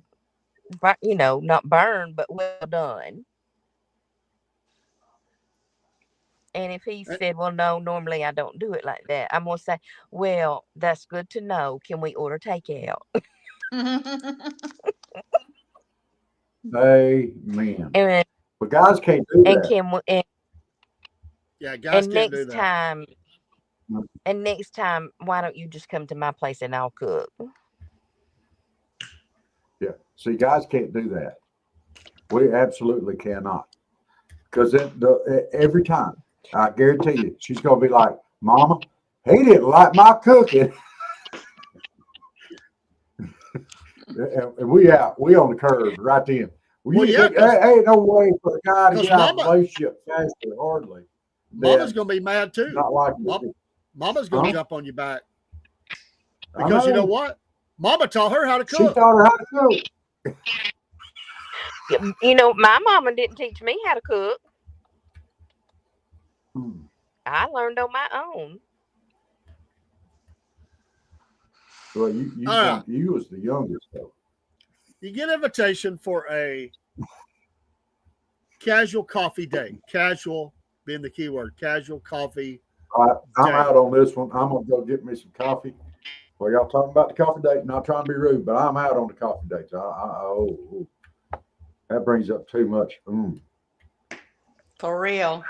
not burned, but well done? And if he said, well, no, normally I don't do it like that, I'm going to say, well, that's good to know. Can we order takeout?
Amen.
And,
but guys can't do that.
Guys can't do that.
And next time, why don't you just come to my place and I'll cook?
Yeah. See, guys can't do that. We absolutely cannot. Because every time, I guarantee you, she's going to be like, Mama, he didn't like my cooking. And we on the curve right then. Ain't no way for a guy to get out of a relationship faster, hardly.
Mama's going to be mad too.
Not like
Mama's going to jump on your back. Because you know what? Mama taught her how to cook.
She taught her how to cook.
My mama didn't teach me how to cook. I learned on my own.
Well, you was the youngest though.
You get an invitation for a casual coffee date. Casual being the key word. Casual coffee.
I'm out on this one. I'm gonna go get me some coffee. Well, y'all talking about the coffee date. Not trying to be rude, but I'm out on the coffee dates. That brings up too much.
For real.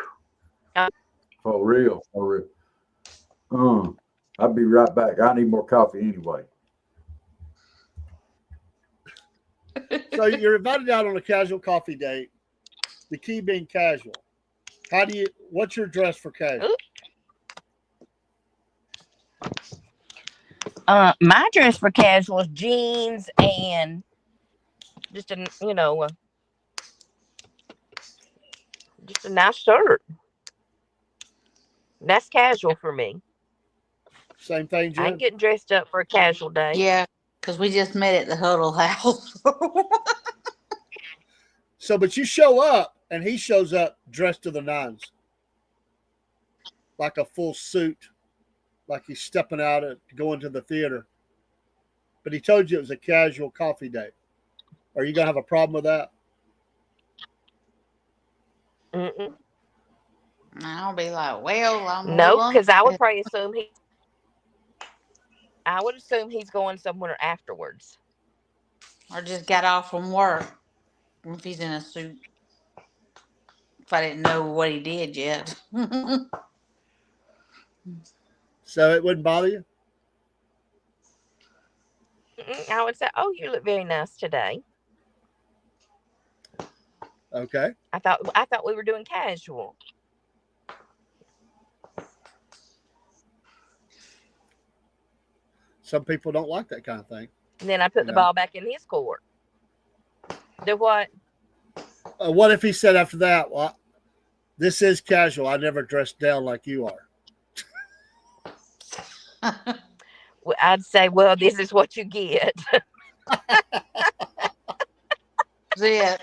For real. I'll be right back. I need more coffee anyway.
So you're invited out on a casual coffee date. The key being casual. What's your dress for casual?
My dress for casual is jeans and just a just a nice shirt. That's casual for me.
Same thing,
I
Jen?
ain't getting dressed up for a casual day.
Yeah, because we just met at the Huddle House.
So, but you show up and he shows up dressed to the nines. Like a full suit. Like he's stepping out and going to the theater. But he told you it was a casual coffee date. Are you going to have a problem with that?
Mm-mm.
I'll be like, well, I'm
No, because I would probably assume he's going somewhere afterwards.
Or just got off from work if he's in a suit. If I didn't know what he did yet.
So it wouldn't bother you?
I would say, oh, you look very nice today.
Okay.
I thought we were doing casual.
Some people don't like that kind of thing.
And then I put the ball back in his court. Do what?
What if he said after that, well, this is casual. I never dressed down like you are.
Well, I'd say, well, this is what you get.
That's it.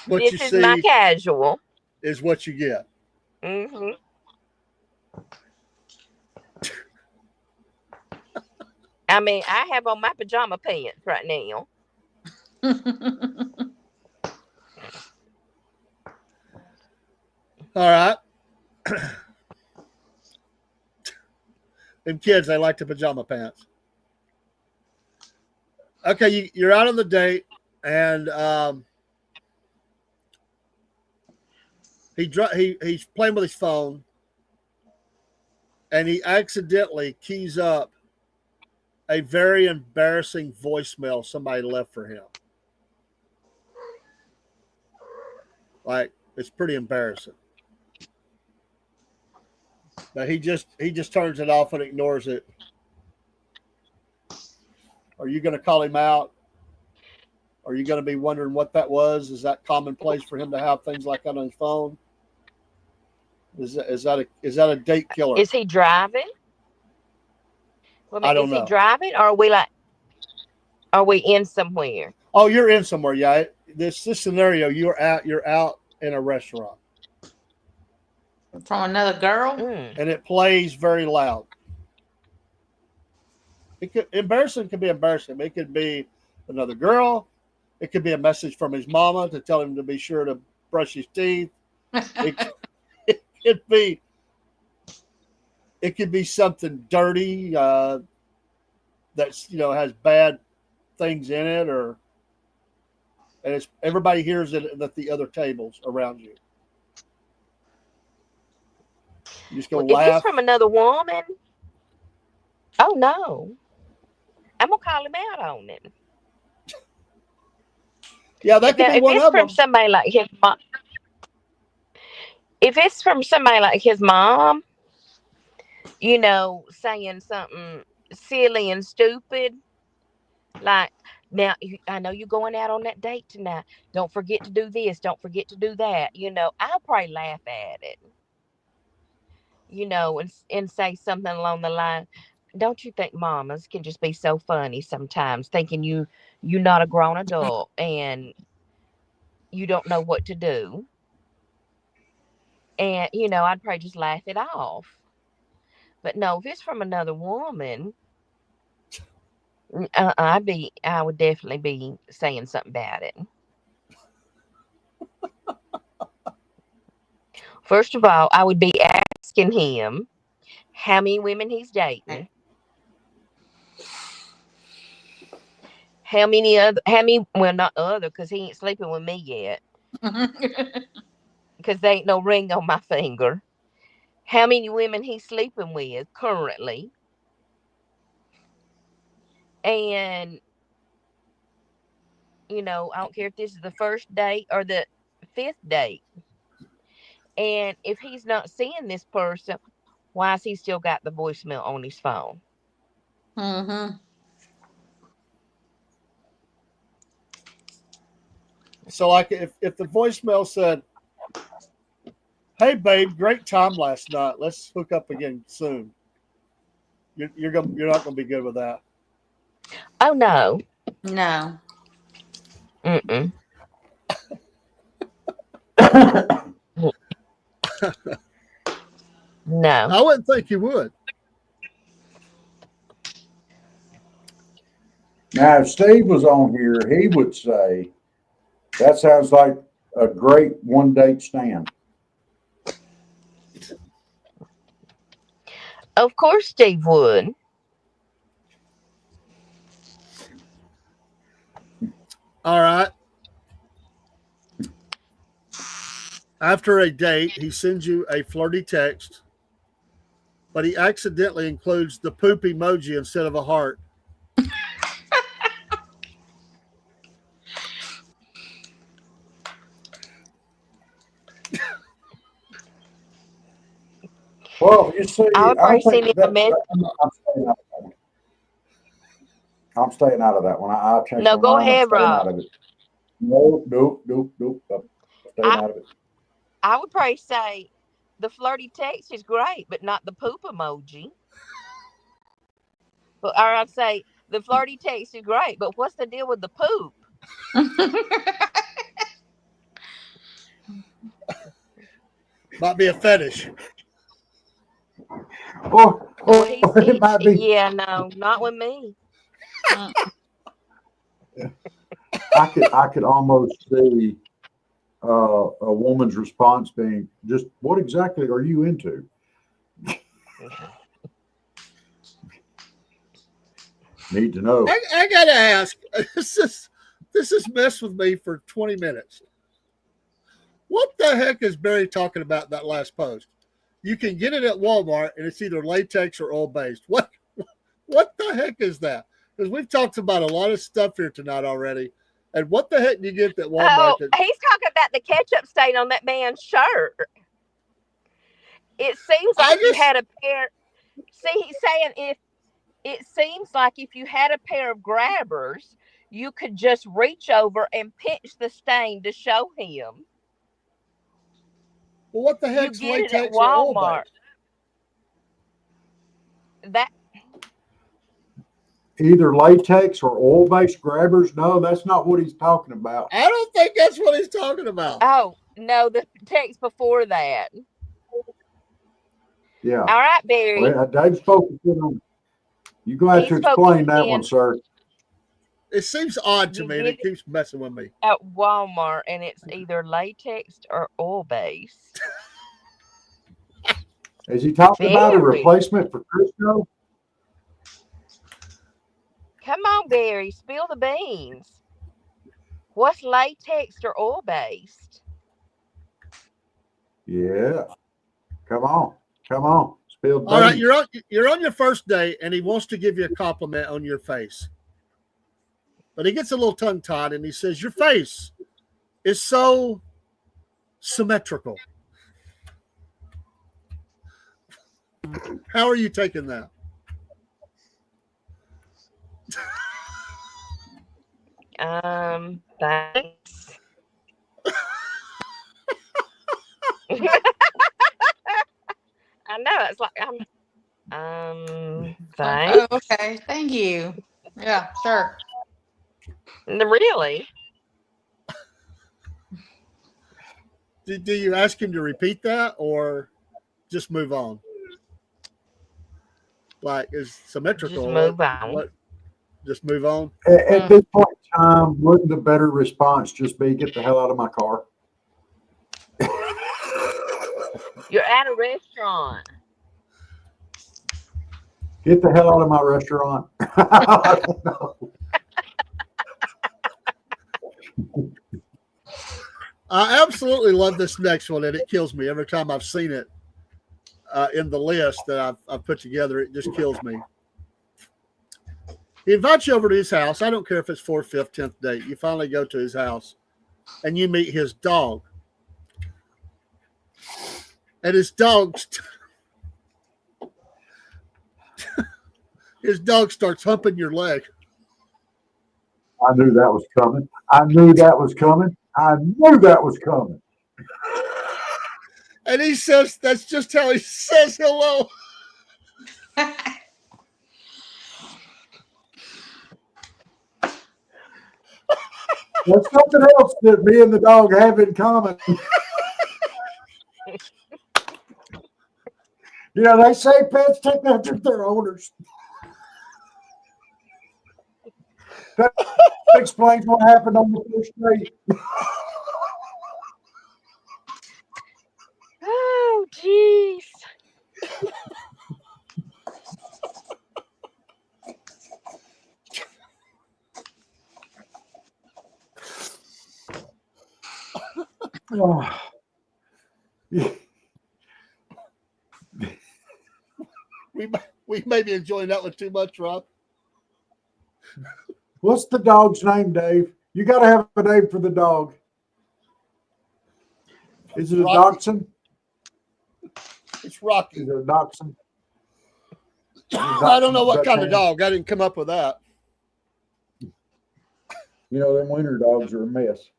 What
This
you
is
see
my casual.
is what you get.
Mm-hmm. I mean, I have on my pajama pants right now.
All right. Them kids, they like the pajama pants. Okay, you're out on the date, and he's playing with his phone, and he accidentally keys up a very embarrassing voicemail somebody left for him. Like, it's pretty embarrassing. But he just turns it off and ignores it. Are you going to call him out? Are you going to be wondering what that was? Is that commonplace for him to have things like that on his phone? Is that a date killer?
Is he driving? Well,
I don't
is
know.
he driving, or are we in somewhere?
Oh, you're in somewhere. Yeah. This scenario, you're out in a restaurant.
From another girl?
And it plays very loud. Embarrassing could be embarrassing. It could be another girl. It could be a message from his mama to tell him to be sure to brush his teeth. It could be something dirty that's has bad things in it, and everybody hears it at the other tables around you. You just go laugh.
Is this from another woman? Oh no, I'm gonna call him out on it.
Yeah, that could be one of them.
If it's from somebody like his mom, if it's from somebody like his mom, saying something silly and stupid, like, now I know you're going out on that date tonight. Don't forget to do this. Don't forget to do that. I'll probably laugh at it. And say something along the line. Don't you think mamas can just be so funny sometimes, thinking you're not a grown adult and you don't know what to do? And, I'd probably just laugh it off. But no, if it's from another woman, I would definitely be saying something about it. First of all, I would be asking him how many women he's dating. How many, well, not other, because he ain't sleeping with me yet, because there ain't no ring on my finger. How many women he's sleeping with currently. And, I don't care if this is the first date or the fifth date. And if he's not seeing this person, why has he still got the voicemail on his phone?
Mm-hmm.
So, like, if the voicemail said, "Hey, babe, great time last night. Let's hook up again soon," you're not gonna be good with that.
Oh, no.
No.
Mm-mm. No.
I wouldn't think you would.
Now, if Steve was on here, he would say, that sounds like a great one date stand.
Of course Steve would.
All right. After a date, he sends you a flirty text, but he accidentally includes the poop emoji instead of a heart.
Well, you see,
I would
I don't
probably send
think
him a message.
I'm staying out of that one. I changed
No,
my
go
mind. I'm
ahead,
staying
Rob.
out of it. Nope. I'm staying out of it.
I would probably say the flirty text is great, but not the poop emoji. Or I'd say the flirty text is great, but what's the deal with the poop?
Might be a fetish.
Or
Well,
it might be.
yeah, no, not with me.
I could almost see a woman's response being just, "What exactly are you into?" Need to know.
I gotta ask. This has messed with me for 20 minutes. What the heck is Barry talking about in that last post? You can get it at Walmart, and it's either latex or oil based. What the heck is that? Because we've talked about a lot of stuff here tonight already. And what the heck do you get at Walmart?
Oh, he's talking about the ketchup stain on that man's shirt. It seems like you had a pair. See, he's saying it seems like if you had a pair of grabbers, you could just reach over and pinch the stain to show him.
Well, what the heck's
You get it
latex
at
or oil
Walmart. That
Either latex or oil-based grabbers. No, that's not what he's talking about.
I don't think that's what he's talking about.
Oh, no, the text before that.
Yeah.
All right, Barry.
Well, Dave's focusing on. You go ahead to explain that one, sir.
It seems odd to me, and it keeps messing with me.
At Walmart, and it's either latex or oil-based.
Is he talking about a replacement for Crisco?
Come on, Barry, spill the beans. What's latex or oil-based?
Yeah. Come on. Spill the beans.
All right, you're on your first date, and he wants to give you a compliment on your face. But he gets a little tongue-tied, and he says, "Your face is so symmetrical." How are you taking that?
Thanks. I know, it's like thanks.
Oh, okay. Thank you. Yeah, sure.
Really?
Do you ask him to repeat that or just move on? Like, is symmetrical.
Just move on.
Just move on?
At this point in time, wouldn't the better response just be, "Get the hell out of my car"?
You're at a restaurant.
Get the hell out of my restaurant. I don't know.
I absolutely love this next one, and it kills me every time I've seen it in the list that I've put together. It just kills me. He invites you over to his house. I don't care if it's 4th, 5th, 10th date. You finally go to his house, and you meet his dog. And his dog starts humping your leg.
I knew that was coming. I knew that was coming. I knew that was coming.
And he says, that's just how he says hello.
There's something else that me and the dog have in common. You know, they say pets take after their owners. That explains what happened on the first date.
Oh, jeez.
Oh.
We may be enjoying that one too much, Rob.
What's the dog's name, Dave? You got to have a name for the dog. Is it a
Rocky.
dachshund?
It's Rocky.
Is it a dachshund?
I don't know what kind of dog. I didn't come up with that.
You know, them winter dogs are a mess.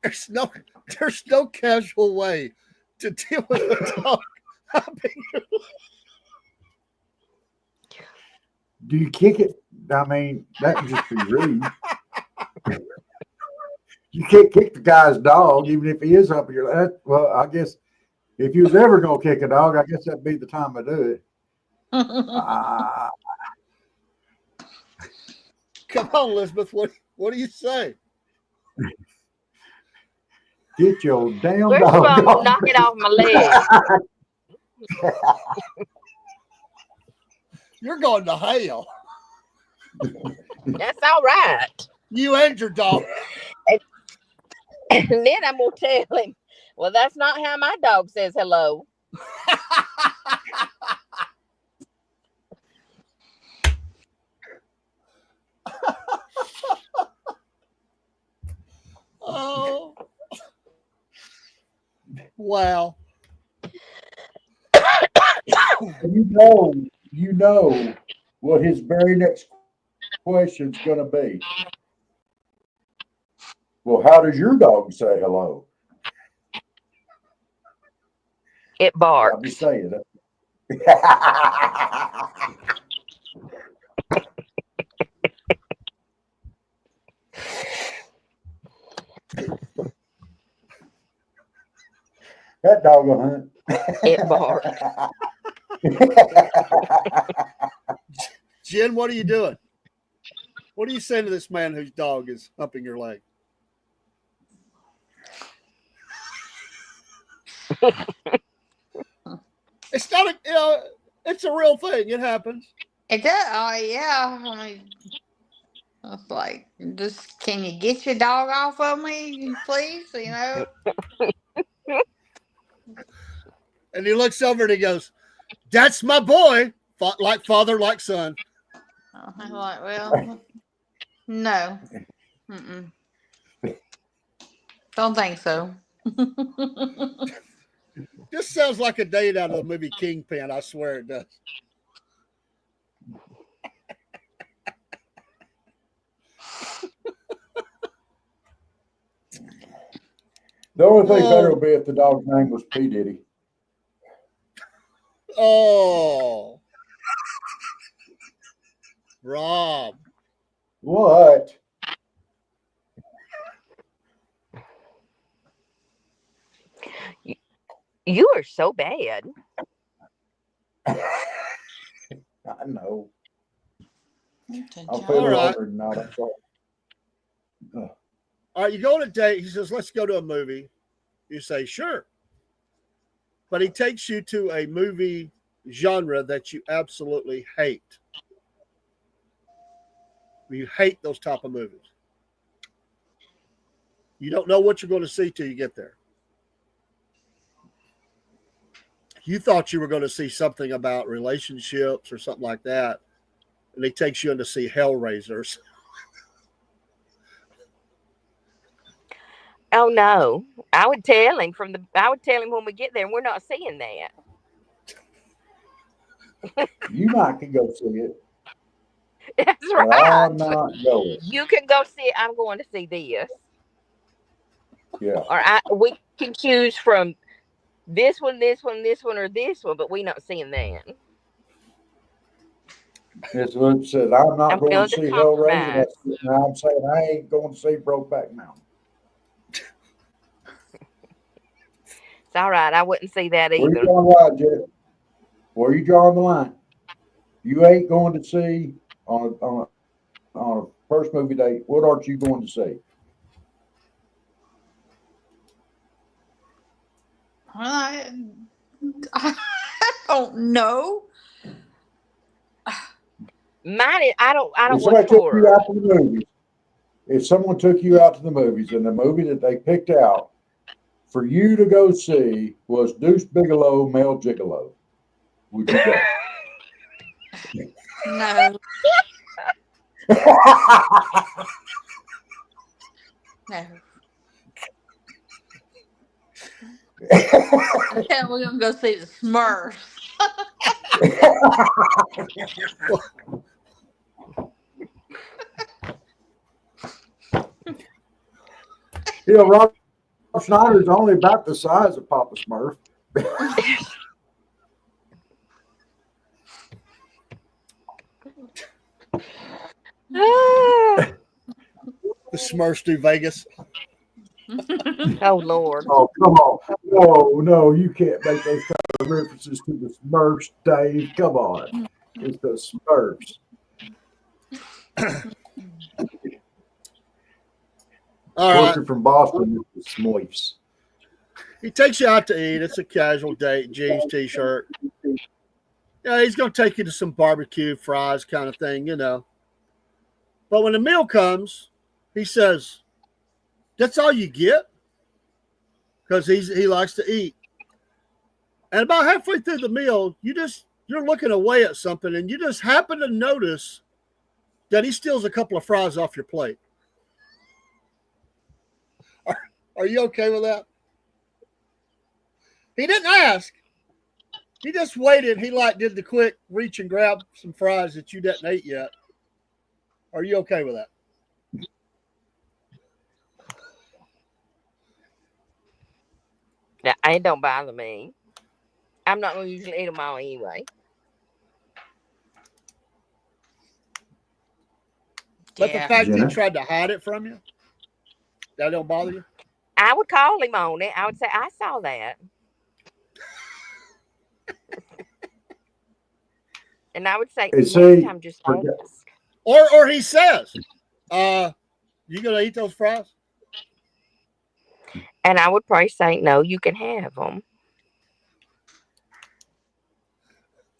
There's no casual way to deal with a dog.
Do you kick it? I mean, that would just be rude. You can't kick the guy's dog, even if he is up your leg. Well, I guess if you was ever going to kick a dog, I guess that'd be the time to do it.
Come on, Elizabeth. What do you say?
Get your damn
First
dog.
of all, I'm gonna knock it off my leg.
You're going to hell.
That's all right.
You and your dog.
And then I'm gonna tell him, well, that's not how my dog says hello.
Oh. Wow.
You know what his very next question's going to be. Well, how does your dog say hello?
It barks.
I'm just saying that. That dog will hunt.
It barks.
Jen, what are you doing? What are you saying to this man whose dog is humping your leg? It's not it's a real thing. It happens.
It does. Oh yeah. I mean, it's like, just can you get your dog off of me, please? You know.
And he looks over and he goes, "That's my boy." Like father, like son.
I'm like, well, no. Mm-mm. Don't think so.
This sounds like a date out of the movie Kingpin. I swear it does.
The only thing better would be if the dog's name was P. Diddy.
Oh. Rob.
What?
You are so bad.
I know. I'll
All
feel
right.
honored now. That's all.
All right, you go on a date. He says, "Let's go to a movie." You say, "Sure." But he takes you to a movie genre that you absolutely hate. You hate those type of movies. You don't know what you're going to see till you get there. You thought you were going to see something about relationships or something like that, and he takes you in to see Hellraisers.
Oh no. I would tell him when we get there, we're not seeing that.
You might can go see it.
That's
But
right.
I'm not going.
You can go see it. I'm going to see this.
Yeah.
Or we can choose from this one, or this one, but we not seeing that.
This one said, I'm not
I'm
going
willing
to
to
see Hellraiser.
compromise.
And I'm saying I ain't going to see Brokeback Mountain.
It's all right. I wouldn't see that
Where you
either.
drawing the line, Jeff? Where you drawing the line? You ain't going to see on a first movie date. What aren't you going to see?
Well, I don't know.
Mine is, I don't
If somebody
watch
took you
horror.
out to the movies, if someone took you out to the movies and the movie that they picked out for you to go see was Deuce Bigelow, Male Gigolo, would you go?
No. No. Yeah, we're gonna go see the Smurfs.
You know, Rob Schneider's only about the size of Papa Smurf.
Ah,
The Smurfs do Vegas.
oh Lord.
Oh, come on. No, you can't make those kind of references to the Smurfs, Dave. Come on. It's the Smurfs.
All right.
Working from Boston, it's the Smurfs.
He takes you out to eat. It's a casual date, jeans, t-shirt. Yeah, he's going to take you to some barbecue, fries kind of thing, you know. But when the meal comes, he says, that's all you get? Because he likes to eat. And about halfway through the meal, you're looking away at something, and you just happen to notice that he steals a couple of fries off your plate. Are you okay with that? He didn't ask. He just waited. He did the quick reach and grab some fries that you didn't eat yet. Are you okay with that?
Yeah, it don't bother me. I'm not going to usually eat them all anyway.
But
Yeah.
the fact that
Jenna?
he tried to hide it from you, that don't bother you?
I would call him on it. I would say, I saw that. And I would say,
And
next
see,
time just
forget-
ask.
Or he says, you gonna eat those fries?
And I would probably say, no, you can have them.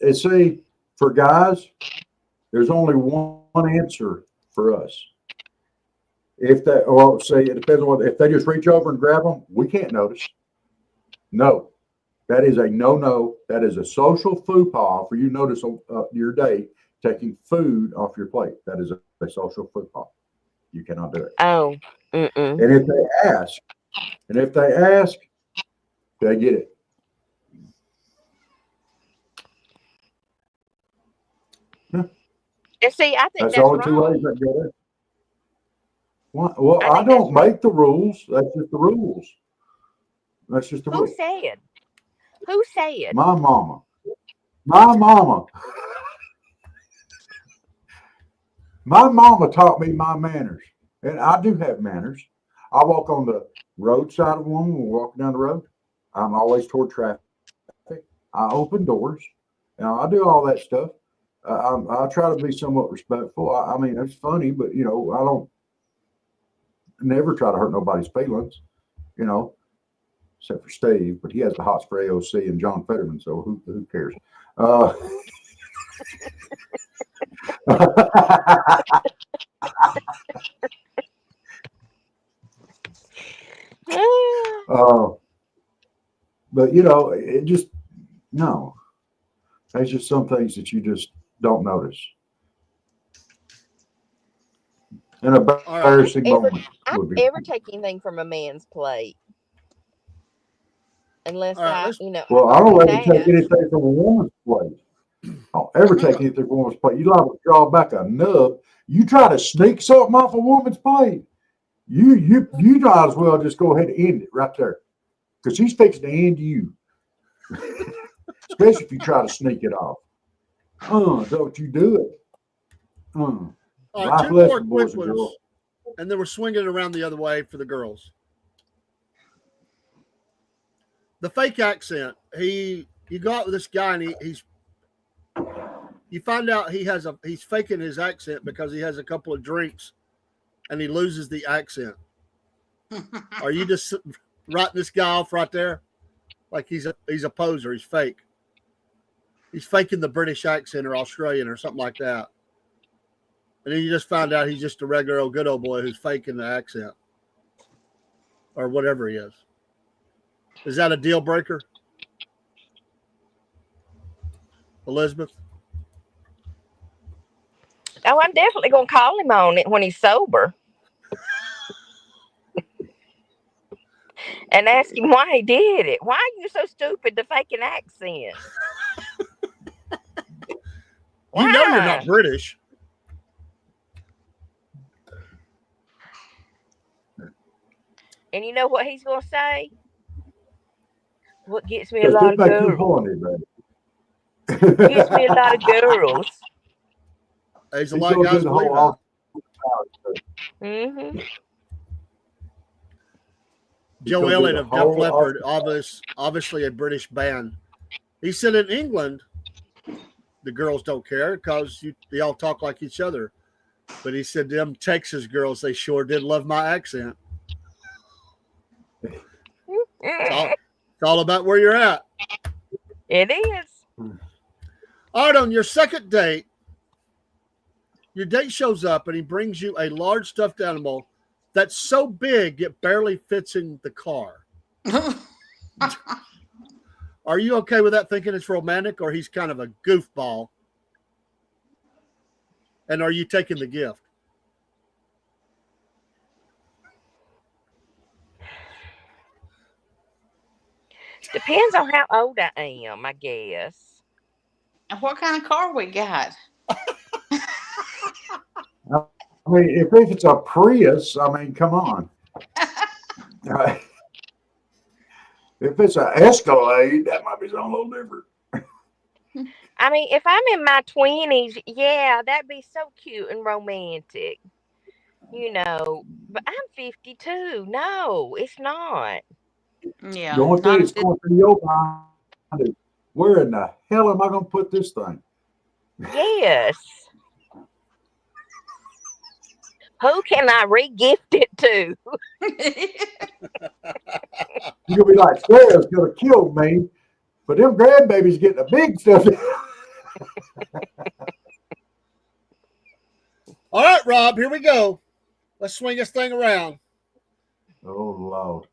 And see, for guys, there's only one answer for us. If that, well, say it depends on what, if they just reach over and grab them, we can't notice. No, that is a no. That is a social faux pas for you to notice your date taking food off your plate. That is a social faux pas. You cannot do it.
Oh, mm-mm.
And if they ask, they get it.
And see, I think
That's
that's
the only two
wrong.
ways that get it. Well,
I
I
think
don't
that's
make the rules. That's just the rules. That's just the
Who
rule.
said? Who said?
My mama. My mama. My mama taught me my manners. And I do have manners. I walk on the roadside of one when we're walking down the road. I'm always toward traffic. I open doors. I do all that stuff. I try to be somewhat respectful. I mean, it's funny, but, I don't never try to hurt nobody's feelings, except for Steve, but he has the hots for AOC and John Fetterman, so who cares? But you know, it just no. There's just some things that you just don't notice. An embarrassing moment
I
would
don't
be.
ever take anything from a man's plate unless
All right,
I,
let's
Well, I
I
don't
can
ever take
ask.
anything from a woman's plate. I don't ever take anything from a woman's plate. You like to draw back a nub. You try to sneak something off a woman's plate. You might as well just go ahead and end it right there, because she's fixing to end you. Especially if you try to sneak it off. Don't you do it.
all right,
Life
two more
lesson, boys
quick
and girls.
ones, and then we're swinging it around the other way for the girls. The fake accent. You go out with this guy and you find out he's faking his accent because he has a couple of drinks and he loses the accent. Are you just writing this guy off right there? Like he's a poser, he's fake. He's faking the British accent or Australian or something like that. And then you just find out he's just a regular old good old boy who's faking the accent. Or whatever he is. Is that a deal breaker? Elizabeth?
Oh, I'm definitely gonna call him on it when he's sober and ask him why he did it. Why are you so stupid to fake an accent?
You know you're
Why?
not British.
And you know what he's gonna say? What gets me a
Does
lot
this
of
make you
girls?
horny, baby?
Gets me a lot of girls.
There's a
He's
lot of
gonna do
guys
the
believe
whole
that.
Mm-hmm.
Joe
gonna do
Elliott
the
of Def
whole
Leppard, obviously a British band. He said in England, the girls don't care because they all talk like each other. But he said them Texas girls, they sure did love my accent. It's all about where you're at.
It is.
All right, on your second date, your date shows up and he brings you a large stuffed animal that's so big it barely fits in the car. Are you okay with that, thinking it's romantic, or he's kind of a goofball? And are you taking the gift?
Depends on how old I am, I guess.
And what kind of car we got?
I mean, if it's a Prius, I mean, come on. If it's an Escalade, that might be something a little different.
I mean, if I'm in my 20s, yeah, that'd be so cute and romantic. But I'm 52. No, it's not.
Yeah,
The only thing
not
that's going through your mind is, where in the hell am I going to put this thing?
Yes. Who can I re-gift it to?
You're going to be like, Sarah's going to kill me, but them grandbabies getting the big stuff.
All right, Rob, here we go. Let's swing this thing around.
Oh, Lord.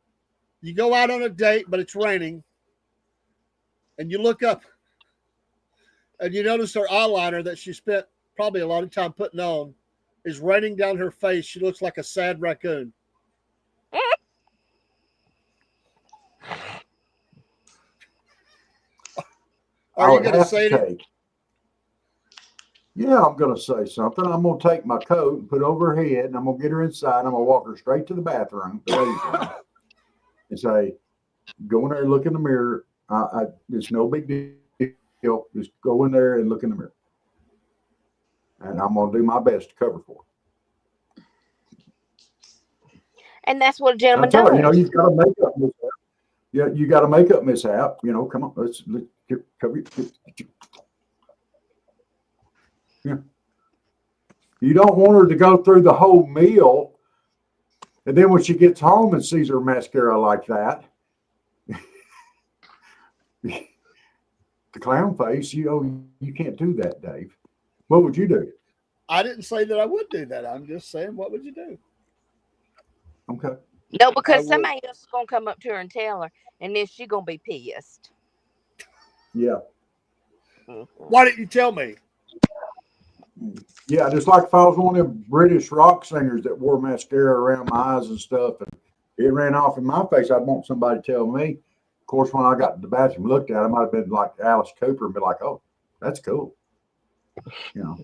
You go out on a date, but it's raining, and you look up, and you notice her eyeliner that she spent probably a lot of time putting on is raining down her face. She looks like a sad raccoon. Are you going to say it?
Yeah, I'm going to say something. I'm going to take my coat and put it over her head, and I'm going to get her inside. I'm going to walk her straight to the bathroom, and say, go in there and look in the mirror. It's no big deal. Just go in there and look in the mirror. And I'm going to do my best to cover for her.
And that's what a gentleman
That's all right.
does.
You've got a makeup mishap. Yeah, you got a makeup mishap. Come on, let's cover. Yeah. You don't want her to go through the whole meal, and then when she gets home and sees her mascara like that, the clown face. You can't do that, Dave. What would you do?
I didn't say that I would do that. I'm just saying, what would you do?
Okay.
No,
I
because
would.
somebody else is gonna come up to her and tell her, and then she gonna be pissed.
Yeah.
Mhm.
Why didn't you tell me?
Yeah, just like if I was one of them British rock singers that wore mascara around my eyes and stuff, and it ran off in my face, I'd want somebody to tell me. Of course, when I got to the bathroom, looked at it, I might have been like Alice Cooper and be like, "Oh, that's cool," you know.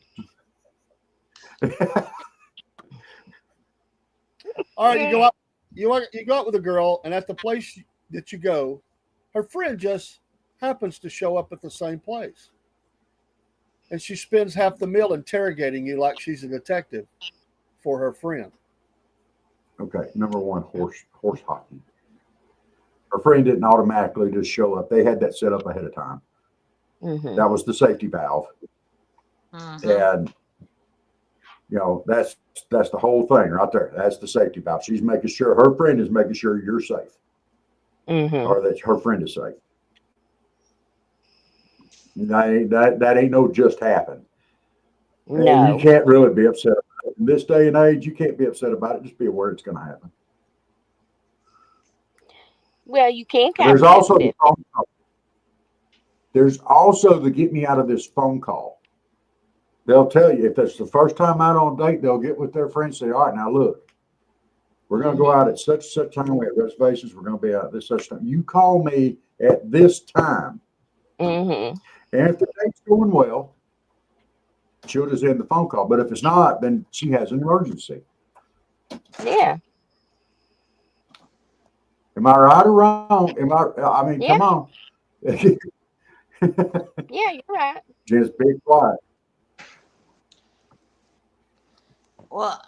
All right, you go out. You go out with a girl, and at the place that you go, her friend just happens to show up at the same place, and she spends half the meal interrogating you like she's a detective for her friend.
Okay, number one, horse hockey. Her friend didn't automatically just show up. They had that set up ahead of time.
Mhm.
That was the safety valve,
Mm-hmm.
and that's the whole thing right there. That's the safety valve. She's making sure her friend is making sure you're safe,
Mhm.
or that her friend is safe. That ain't no just happened. And you
No.
can't really be upset about it. In this day and age, you can't be upset about it. Just be aware it's going to happen.
Well, you can kind
There's
of test
also the
it.
phone call. There's also the get me out of this phone call. They'll tell you if that's the first time out on a date, they'll get with their friends and say, all right, now look, we're going to go out at such time. We have reservations. We're going to be out at this such time. You call me at this time.
Mhm.
And if the date's going well, she'll just end the phone call. But if it's not, then she has an emergency.
Yeah.
Am I right or wrong? I mean,
Yeah.
come on.
Yeah. You're right.
Just be quiet.
Well,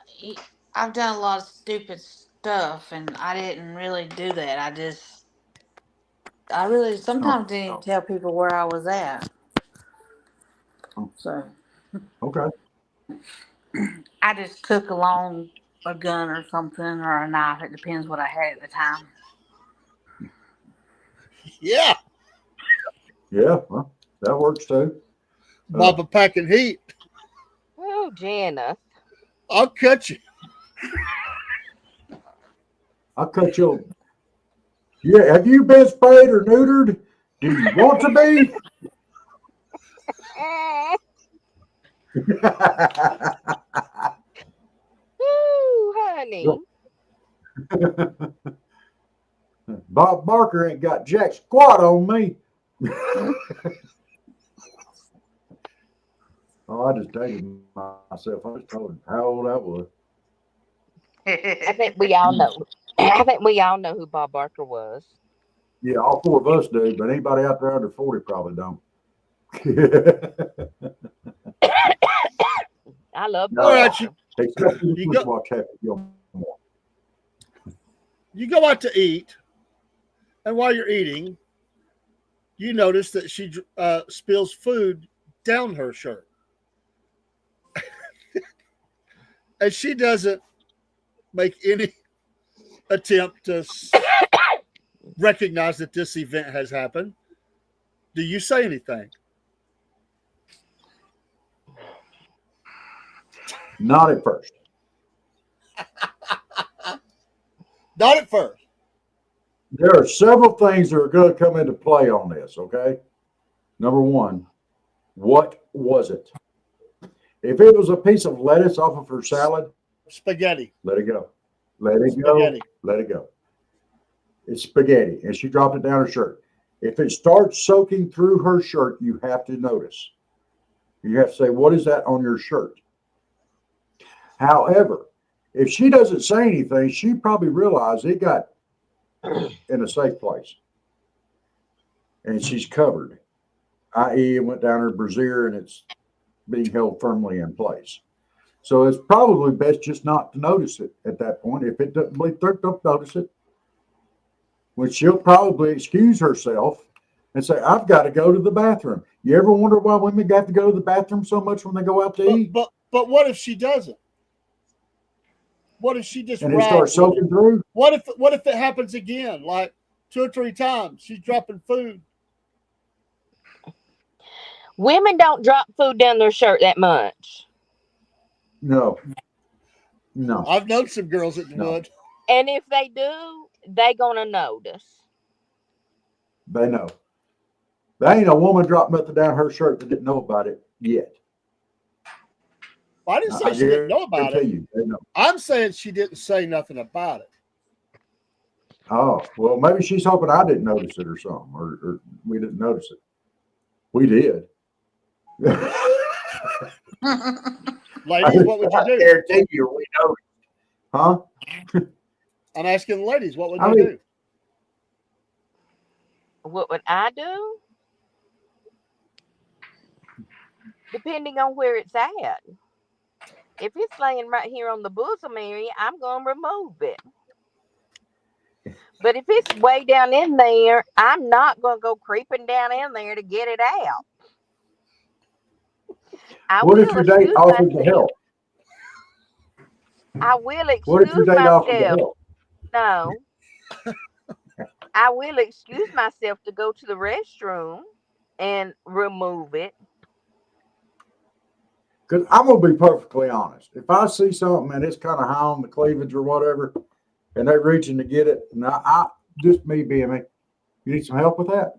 I've done a lot of stupid stuff, and I didn't really do that. I really
Oh,
sometimes didn't even tell people where I was at.
oh,
So
okay.
I just took along a gun or something or a knife. It depends what I had at the time.
Yeah,
Yeah, well, that works too.
Mama packing heat.
Oh, Jana.
I'll cut you.
I'll cut your. Yeah, have you been spayed or neutered? Do you want to be?
Ooh, honey.
Bob Barker ain't got jack squat on me. Oh, I just dated myself. I just told him how old I was.
I think we all know. I think we all know who Bob Barker was.
Yeah, all four of us do, but anybody out there under 40 probably don't.
I love
All
Bob
No,
right,
Barker.
except for the
you go
football Happy Gilmore.
you go out to eat, and while you're eating, you notice that she spills food down her shirt, and she doesn't make any attempt to recognize that this event has happened. Do you say anything?
Not at first.
Not at first.
There are several things that are going to come into play on this, okay? Number one, what was it? If it was a piece of lettuce off of her salad,
Spaghetti.
let it go. Let it go.
Spaghetti.
Let it go. It's spaghetti, and she dropped it down her shirt. If it starts soaking through her shirt, you have to notice. You have to say, what is that on your shirt? However, if she doesn't say anything, she probably realized it got in a safe place. And she's covered, i.e., it went down her brassiere and it's being held firmly in place. So it's probably best just not to notice it at that point. If it doesn't bleed through, don't notice it. Which she'll probably excuse herself and say, I've got to go to the bathroom. You ever wonder why women got to go to the bathroom so much when they go out to eat?
But what if she doesn't? What if she just
And it starts soaking through?
What if it happens again, like 2 or 3 times? She's dropping food.
Women don't drop food down their shirt that much.
No. No.
I've known some girls that
No.
would.
And if they do, they gonna notice.
They know. There ain't a woman dropped nothing down her shirt that didn't know about it yet.
Well, I didn't say she didn't know about it.
You, they know.
I'm saying she didn't say nothing about it.
Oh, well, maybe she's hoping I didn't notice it or something, or we didn't notice it. We did.
Ladies, what would you do?
I guarantee you, we noticed. Huh?
I'm asking the ladies, what would
I
they
mean-
do?
What would I do? Depending on where it's at. If it's laying right here on the bosom area, I'm gonna remove it. But if it's way down in there, I'm not gonna go creeping down in there to get it out. I
What if
will
your date
excuse
offered to
myself.
help?
I will
What if your
excuse
date offered to
myself.
help?
No. I will excuse myself to go to the restroom and remove it.
Because I'm gonna be perfectly honest. If I see something and it's kind of high on the cleavage or whatever, and they're reaching to get it, and I just me being me, you need some help with that?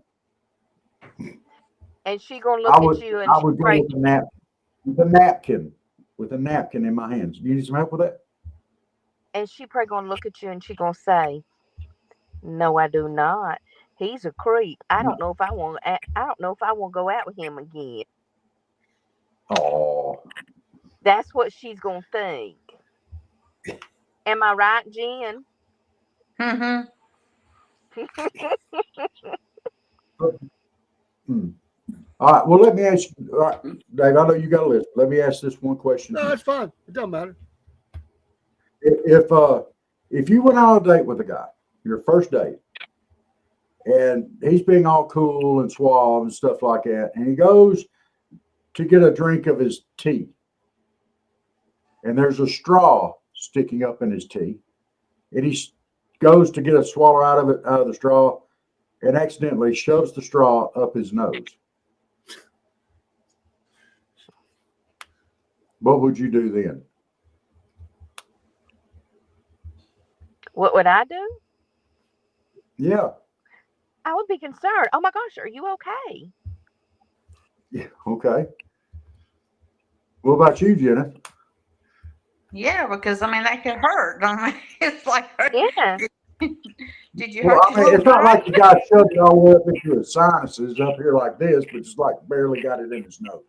And she gonna look
I would
at you and
I
she
would go
pray,
with a napkin in my hands. You need some help with that?
and she probably gonna look at you and she gonna say, "No, I do not. He's a creep. I don't know if I want. I don't know if I want to go out with him again."
Oh,
That's what she's gonna think. Am I right, Jen?
Mm-hmm.
all right. Well, let me ask you, all right, Dave. I know you got a list. Let me ask this one question.
No, it's fine. It doesn't matter.
If you went on a date with a guy, your first date, and he's being all cool and suave and stuff like that, and he goes to get a drink of his tea, and there's a straw sticking up in his tea, and he goes to get a swallow out of the straw, and accidentally shoves the straw up his nose. What would you do then?
What would I do?
Yeah.
I would be concerned. Oh my gosh, are you okay?
Yeah. Okay. What about you, Jenna?
Yeah, because I mean that could hurt. I mean, it's like,
Yeah.
did you
Well,
hurt
I
your
mean,
little
it's not
guy?
like the guy shoved it all the way up into his sinuses up here like this, but just like barely got it in his nose.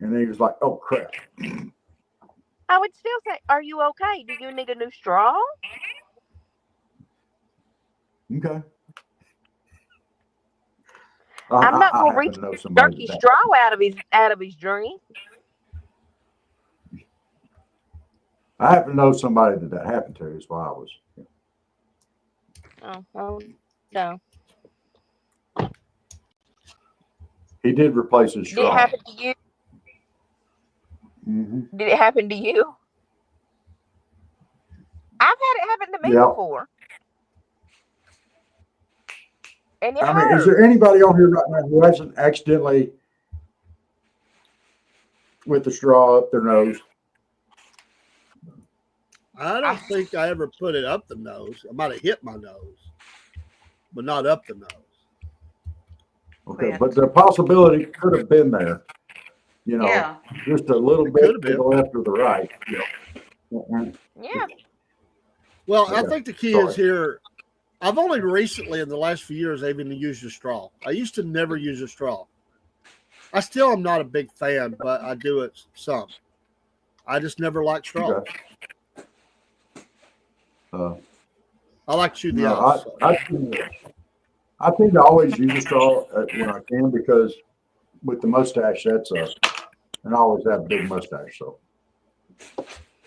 And then he was like, oh, crap.
I would still say, "Are you okay? Do you need a new straw?"
Okay.
I'm not gonna
happen
reach
to know somebody
jerky
that.
straw out of his drink.
I happen to know somebody that happened to. Is why I was.
Oh no.
He did replace his
Did it
straw.
happen to you?
Mm-hmm.
Did it happen to you? I've had it happen to me
Yeah.
before. And it
I mean, is
hurt.
there anybody on here right now who hasn't accidentally with the straw up their nose?
I don't think I ever put it up the nose. I might have hit my nose, but not up the nose.
Okay,
Yeah.
but the possibility could have been there. You know,
Yeah.
just a little
It
bit
could have
to
been.
the left or the right.
Yeah.
Well, I
Okay.
think the key
Sorry.
is here. I've only recently, in the last few years, even used a straw. I used to never use a straw. I still am not a big fan, but I do it some. I just never liked straw.
Okay.
I like to chew the
No,
ice.
I tend to always use a straw when I can because with the mustache, and I always have a big mustache. So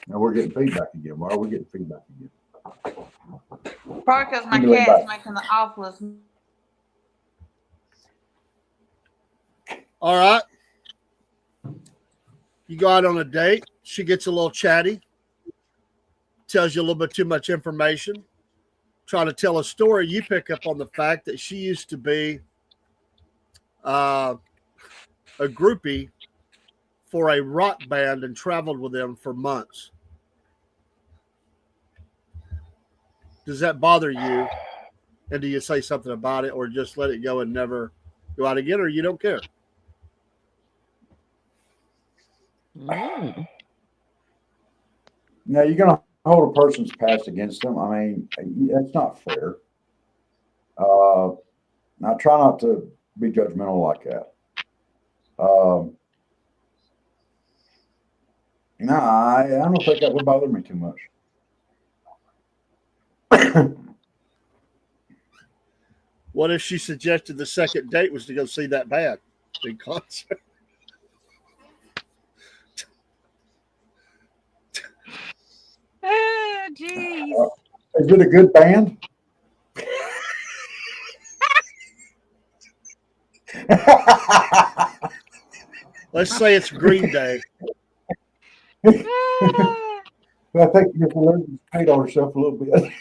now we're getting feedback again. Why are we getting feedback again?
Probably because my
Give me
cat's
back.
making the awfulest.
All right. You go out on a date. She gets a little chatty. Tells you a little bit too much information. Trying to tell a story. You pick up on the fact that she used to be a groupie for a rock band and traveled with them for months. Does that bother you? And do you say something about it, or just let it go and never go out again, or you don't care?
Mm.
Now, you're going to hold a person's past against them. I mean, that's not fair. I try not to be judgmental like that. No, I don't think that would bother me too much.
What if she suggested the second date was to go see that band in concert?
Oh, jeez.
Is it a good band?
Let's say it's Green Day.
Ah,
I think you have to learn to skate on herself a little bit.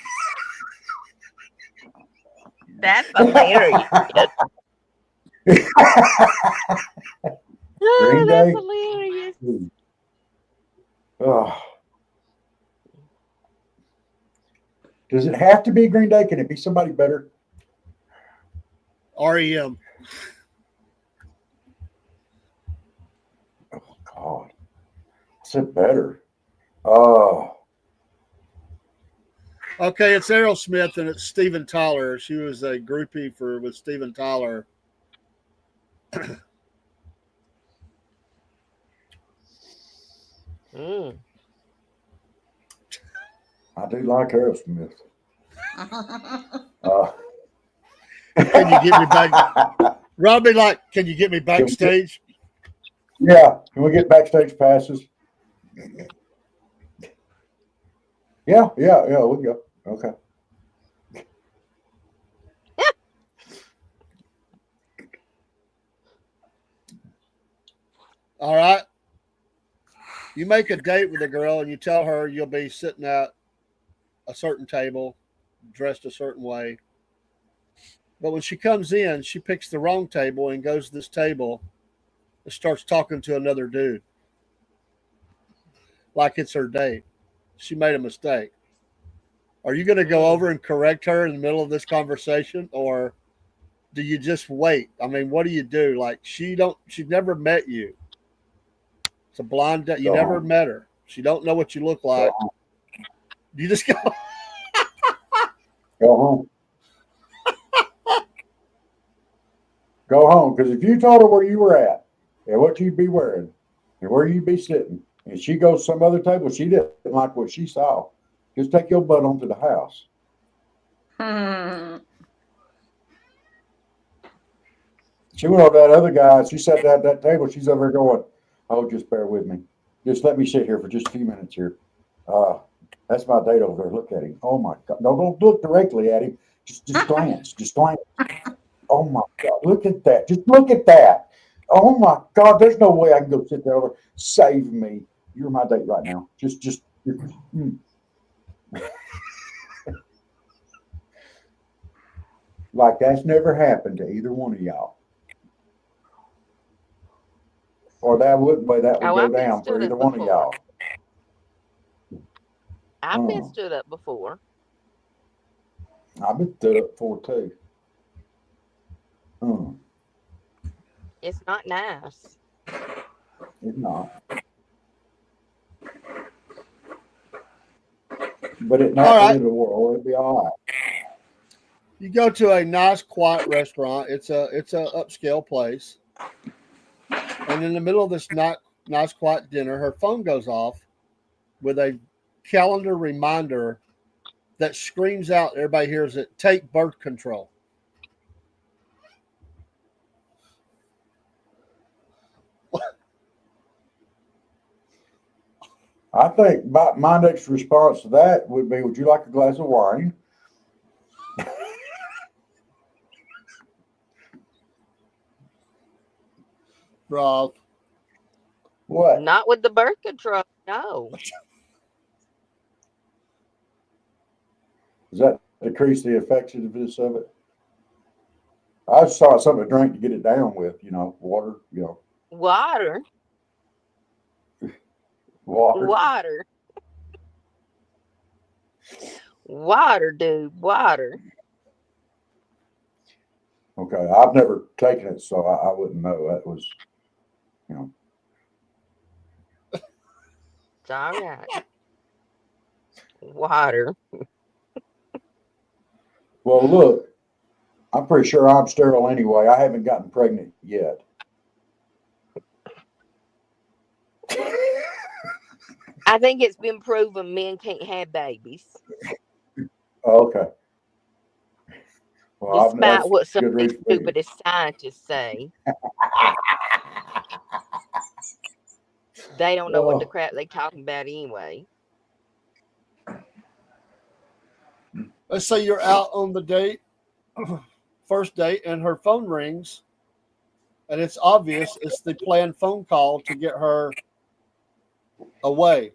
that's hilarious. Oh,
Green
that's
Day?
hilarious.
Oh. Does it have to be Green Day? Can it be somebody better?
REM.
Oh, God. I said better. Oh.
Okay, it's Aerosmith and it's Steven Tyler. She was a groupie with Steven Tyler.
Mm.
I do like Aerosmith.
Can you get me back? Robbie, can you get me backstage?
Yeah. Can we get backstage passes? Yeah. We can go. Okay.
All right. You make a date with a girl and you tell her you'll be sitting at a certain table, dressed a certain way. But when she comes in, she picks the wrong table and goes to this table and starts talking to another dude. Like it's her date. She made a mistake. Are you going to go over and correct her in the middle of this conversation, or do you just wait? I mean, what do you do? Like she's never met you. It's a blind date. You
Go
never
home.
met her. She don't know what you look like. You just go.
Go home. Go home. Because if you told her where you were at and what you'd be wearing and where you'd be sitting, and she goes to some other table, she didn't like what she saw, just take your butt on to the house. She went over that other guy. She sat at that table. She's over there going, "Oh, just bear with me. Just let me sit here for just a few minutes here. That's my date over there. Look at him. Oh my God. No, don't look directly at him. Just glance. Just glance. Oh my God. Look at that. Just look at that. Oh my God. There's no way I can go sit there over. Save me. You're my date right now. Just. Like that's never happened to either one of y'all. Or that would way that would
Oh,
go
I've been
down for
stood
either
up
one of
before.
y'all.
I've been stood up before.
I've been stood up for too.
It's not nice.
It's not. But at not the end of the world, it'd be all right.
You go to a nice, quiet restaurant. It's a upscale place, and in the middle of this nice, quiet dinner, her phone goes off with a calendar reminder that screams out. Everybody hears it. Take birth control.
I think my next response to that would be, would you like a glass of wine?
Rob.
What?
Not with the birth control. No.
Does that decrease the effectiveness of it? I just saw something to drink to get it down with, water,
Water.
water.
Water. Water, dude. Water.
Okay, I've never taken it, so I wouldn't know. That was, you know.
It's all right. Water.
Well, look, I'm pretty sure I'm sterile anyway. I haven't gotten pregnant yet.
I think it's been proven men can't have babies,
Okay. Well,
despite
that's
what some
good
of the
reason. for you.
stupidest scientists say. They don't know what the
Oh,
crap they talking about anyway.
Let's say you're out on the date, first date, and her phone rings, and it's obvious it's the planned phone call to get her away.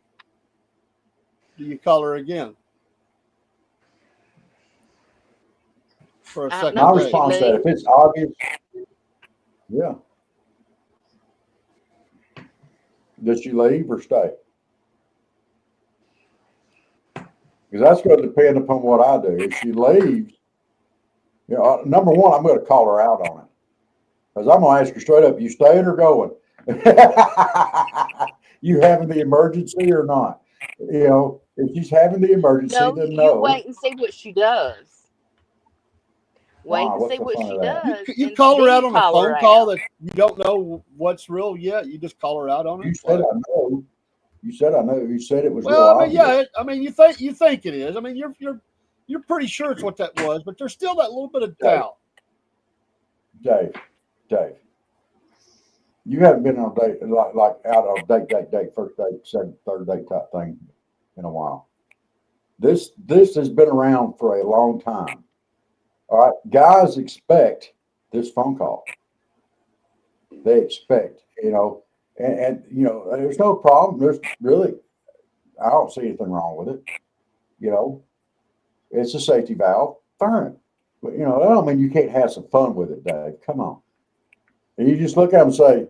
Do you call her again for a
I don't
second
know.
my
Does
date?
she
response to that,
leave?
if it's obvious, yeah. Does she leave or stay? Because that's going to depend upon what I do. If she leaves, you know, number one, I'm going to call her out on it. Because I'm going to ask her straight up, you staying or going? You having the emergency or not? You know, if she's having the emergency,
No,
then
you
no.
wait and see what she does. Wait
Why?
and
What's
see
the
what
fun
she
of that?
does,
You
and
call her
then
out
you
on a
call
phone
her
call
out.
that you don't know what's real yet. You just call her out on
You
it.
said
What?
I know. You said I know. You said it was real
Well, I mean, yeah.
obvious.
You think it is. I mean, you're pretty sure it's what that was, but there's still that little bit of
Dave,
doubt.
Dave, you haven't been on a date like out on date, first date, second, third date type thing in a while. This has been around for a long time. All right, guys expect this phone call. They expect, you know, and you know, there's no problem. There's really, I don't see anything wrong with it. You know, it's a safety valve. Fine, but you know, I don't mean you can't have some fun with it, Dave. Come on. And you just look at them and say,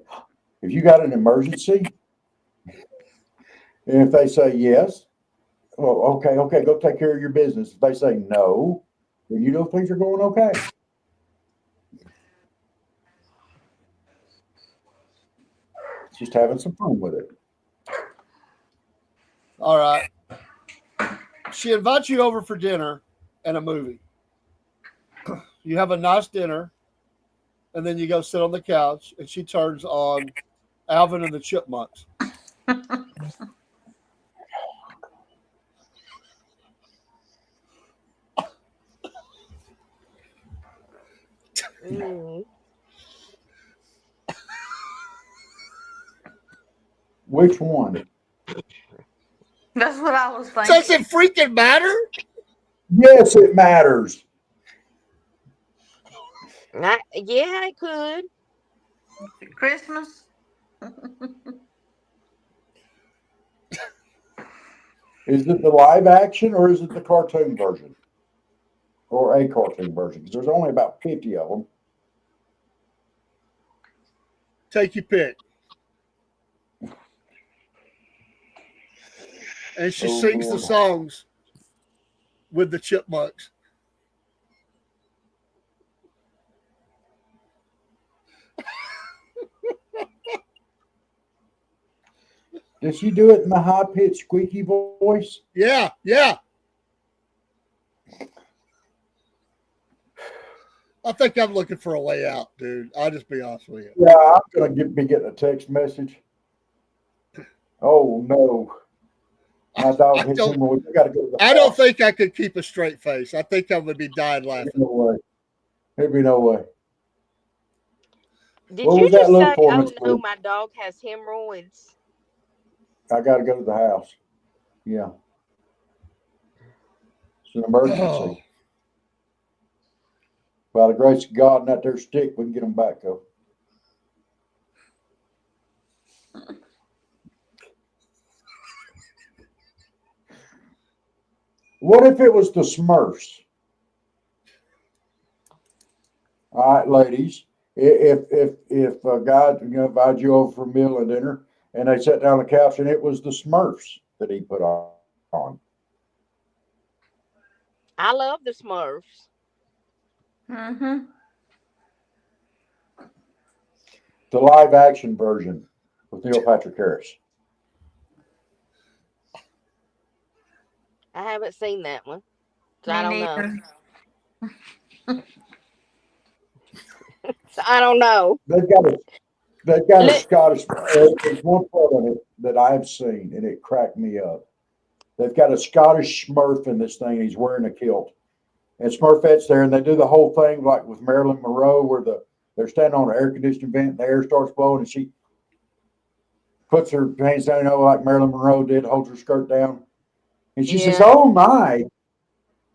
if you got an emergency, and if they say yes, well, okay, go take care of your business. If they say no, then you know things are going okay. Just having some fun with it.
All right. She invites you over for dinner and a movie. You have a nice dinner, and then you go sit on the couch, and she turns on Alvin and the Chipmunks.
Mm.
Which one?
That's what I was thinking.
Does it freaking matter?
Yes, it matters.
Yeah, it could.
Christmas.
Is it the live action or is it the cartoon version? Or a cartoon version? Because there's only about 50 of them.
Take your pick. And she
Oh,
sings the
Lord.
songs with the Chipmunks.
Did she do it in the high pitched squeaky voice?
Yeah. I think I'm looking for a way out, dude. I'll just be honest with you.
Yeah, I'm gonna be getting a text message. Oh no. My dog hit him. We gotta go to the
I don't
house.
think I could keep a straight face. I think I would be dying laughing.
No way. There'd be no way.
Did
What
you
was that
just
look
say,
for,
"Oh
Miss
no,
Blue?
my dog has hemorrhoids"?
I gotta go to the house. Yeah. It's an emergency.
Oh,
By the grace of God and that there stick, we can get them back though. What if it was the Smurfs? All right, ladies. If a guy invited you over for a meal and dinner, and they sat down on the couch, and it was the Smurfs that he put on.
I love the Smurfs.
Mm-hmm.
The live action version with Neil Patrick Harris.
I haven't seen that one, so I
Me
don't know.
neither.
So I don't know.
They've got a
Let,
Scottish. There's one part of it that I've seen, and it cracked me up. They've got a Scottish Smurf in this thing. He's wearing a kilt, and Smurfette's there, and they do the whole thing like with Marilyn Monroe, where they're standing on an air conditioning vent, and the air starts blowing, and she puts her hands down, like Marilyn Monroe did, holds her skirt down, and she says,
yeah.
"Oh my!"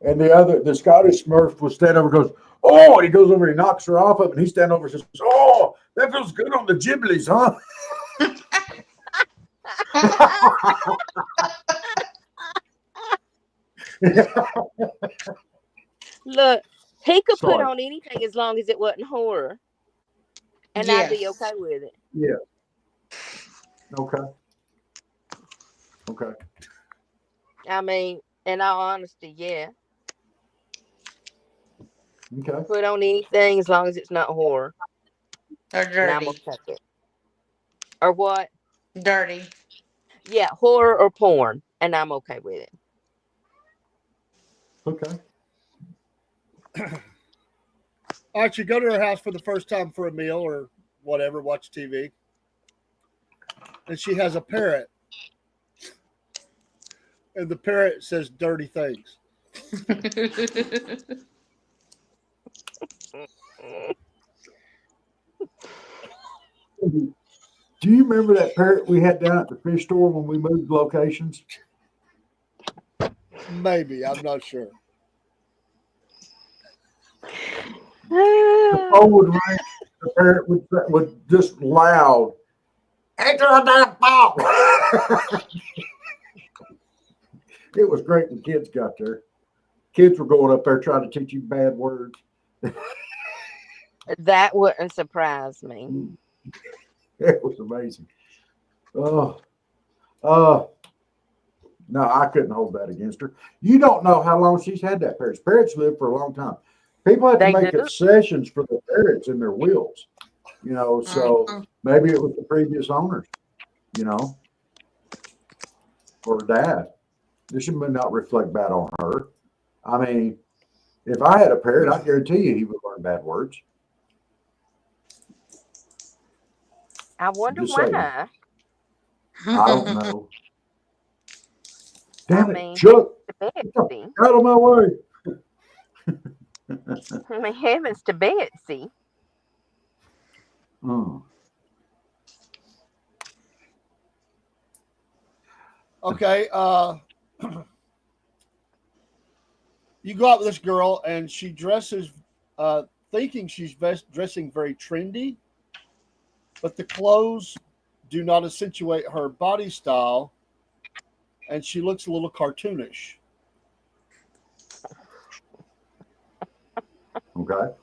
And the Scottish Smurf will stand over, and goes, "Oh!" And he goes over, and he knocks her off of it, and he stands over and says, "Oh, that feels good on the giblies, huh?"
Look, he could put
Sorry.
on anything as long as it wasn't horror, and I'd be
Yes.
okay with it.
Yeah. Okay. Okay.
I mean, in all honesty, yeah.
Okay.
Put on anything as long as it's not horror,
Or
and I'm
dirty.
okay with it. Or what?
Dirty.
Yeah, horror or porn, and I'm okay with it.
Okay.
All right, you go to her house for the first time for a meal or whatever, watch TV, and she has a parrot, and the parrot says dirty things.
Do you remember that parrot we had down at the fish store when we moved locations?
Maybe, I'm not sure.
The phone would ring. The parrot would just loud. Enter a damn ball. It was great when kids got there. Kids were going up there trying to teach you bad words.
That wouldn't surprise me.
It was amazing. Oh, no, I couldn't hold that against her. You don't know how long she's had that parrot. Parrots live for a long time. People have to
They
make
do.
concessions for the parrots in their wills, so
Mhm.
maybe it was the previous owners, or dad. This should not reflect bad on her. I mean, if I had a parrot, I guarantee you he would learn bad words.
I wonder
Just saying.
why.
I don't know.
I
Damn it,
mean,
Chuck,
heavens
get
to Betsy.
out of my way.
I mean, heavens to Betsy.
Hmm.
Okay, you go out with this girl, and she dresses, thinking she's dressing very trendy, but the clothes do not accentuate her body style, and she looks a little cartoonish.
Okay.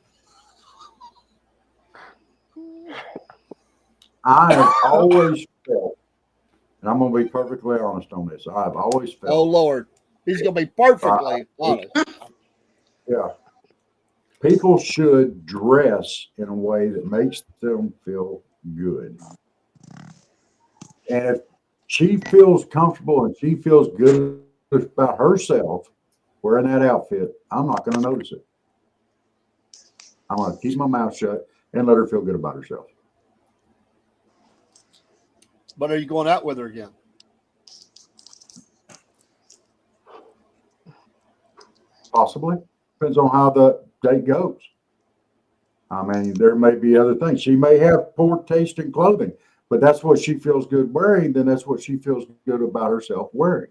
I have always felt, and I'm going to be perfectly honest on this. I've always
Oh
felt,
Lord, he's gonna be perfectly honest.
yeah, people should dress in a way that makes them feel good. And if she feels comfortable and she feels good about herself wearing that outfit, I'm not going to notice it. I'm going to keep my mouth shut and let her feel good about herself.
But are you going out with her again?
Possibly. Depends on how the date goes. I mean, there may be other things. She may have poor taste in clothing, but that's what she feels good wearing. Then that's what she feels good about herself wearing.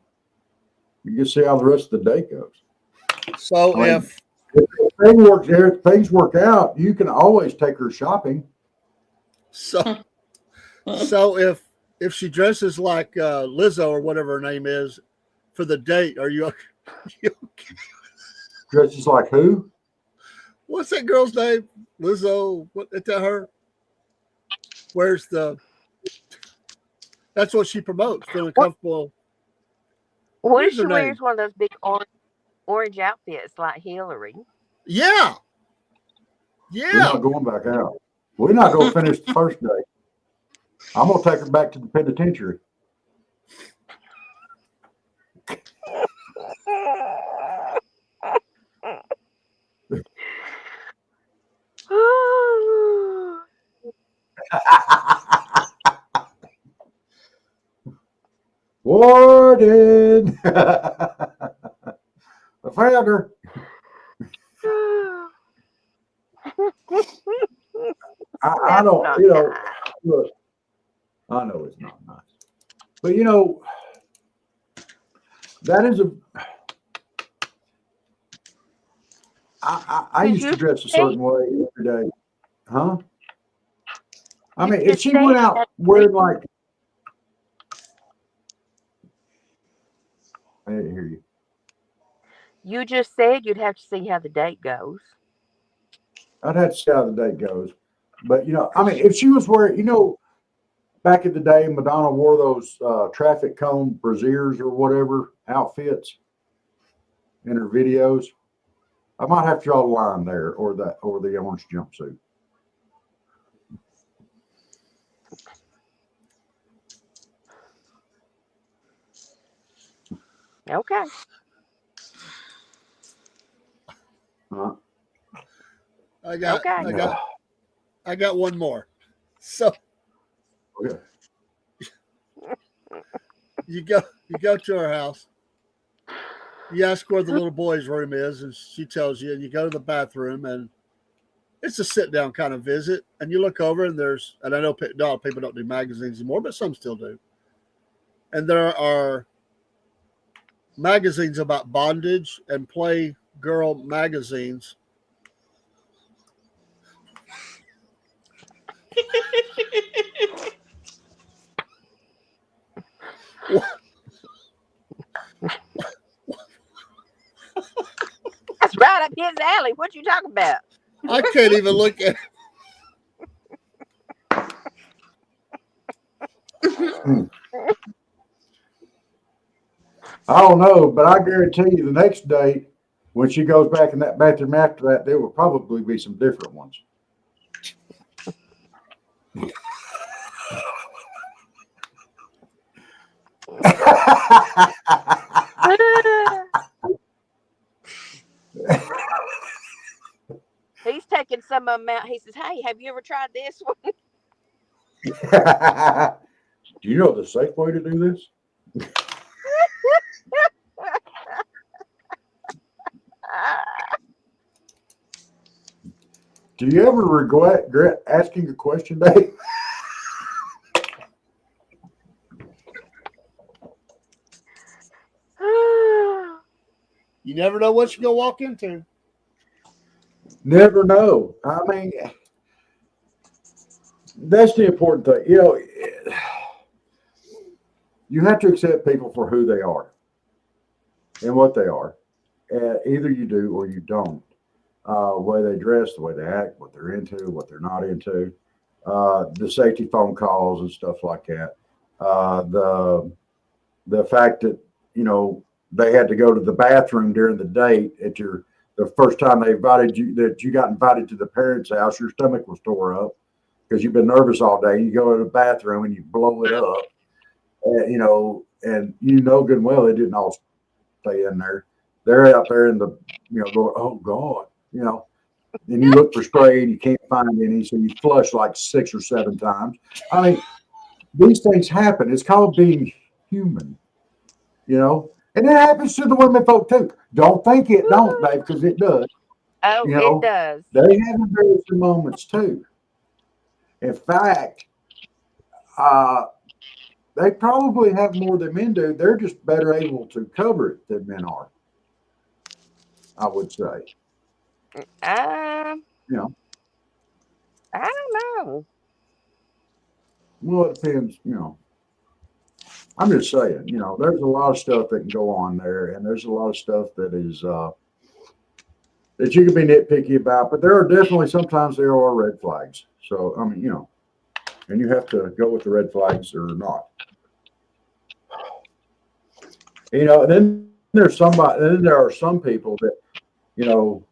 You can see how the rest of the date goes.
So
I mean,
if
things work out, you can always take her shopping.
so if she dresses like Lizzo or whatever her name is for the date, are you okay?
Dresses like who?
What's that girl's name? Lizzo. What is that her? Where's the? That's what she promotes. Feeling comfortable.
What if
Where's
she
her name?
wears one of those big orange? orange outfits like Hillary.
Yeah.
We're
Yeah.
not going back out. We're not going to finish the first day. I'm going to take her back to the penitentiary. Warden! I found her. I
That's
don't,
not
you know,
nice.
look, I know it's not nice. But, you know, that is a. I
Cause
used to
you
dress a
say
certain way every day. Huh? I
you
mean, if
just
she
said
went
you
out
had to see,
wearing like, I didn't hear you.
you just said you'd have to see how the date goes.
I'd have to see how the date goes. But, you know, I mean,
Cause
if she was wearing, you know, back in the day, Madonna wore those traffic cone brassieres or whatever outfits in her videos. I might have to draw a line there, or the orange jumpsuit.
okay,
Uh,
I got
okay.
I got I got one more. So
okay.
you go to her house. You ask where the little boy's room is, and she tells you, and you go to the bathroom, and it's a sit down kind of visit. And you look over, and I know a lot of people don't do magazines anymore, but some still do. And there are magazines about bondage and play girl magazines.
That's right up his alley. What you talking about?
I can't even look at.
I don't know, but I guarantee you the next day when she goes back in that bathroom after that, there will probably be some different ones.
He's taking some of them out. He says, "Hey, have you ever tried this one?"
Do you know the safe way to do this? Do you ever regret asking a question, Dave?
You never know what you're gonna walk into.
Never know. I mean, that's the important thing. You know, you have to accept people for who they are and what they are. Either you do or you don't. The way they dress, the way they act, what they're into, what they're not into, the safety phone calls and stuff like that. The fact that, you know, they had to go to the bathroom during the date at the first time they invited you, that you got invited to the parents' house, your stomach was tore up because you've been nervous all day. You go to the bathroom and you blow it up, you know, and you know good and well they didn't all stay in there. They're out there in the, you know, going, oh God, you know, and you look for spray and you can't find any, so you flush like 6 or 7 times. I mean, these things happen. It's called being human, you know, and it happens to the women folk too. Don't think it don't, Dave, because it does.
Oh,
You
it
know,
does.
they have embarrassing moments too. In fact, they probably have more than men do. They're just better able to cover it than men are, I would say.
Um,
You know,
I don't know.
well, it depends, you know. I'm just saying, you know, there's a lot of stuff that can go on there, and there's a lot of stuff that is that you can be nitpicky about, but there are definitely sometimes there are red flags. So I mean, you know, and you have to go with the red flags or not. You know, and then there's somebody. Then there are some people that you know,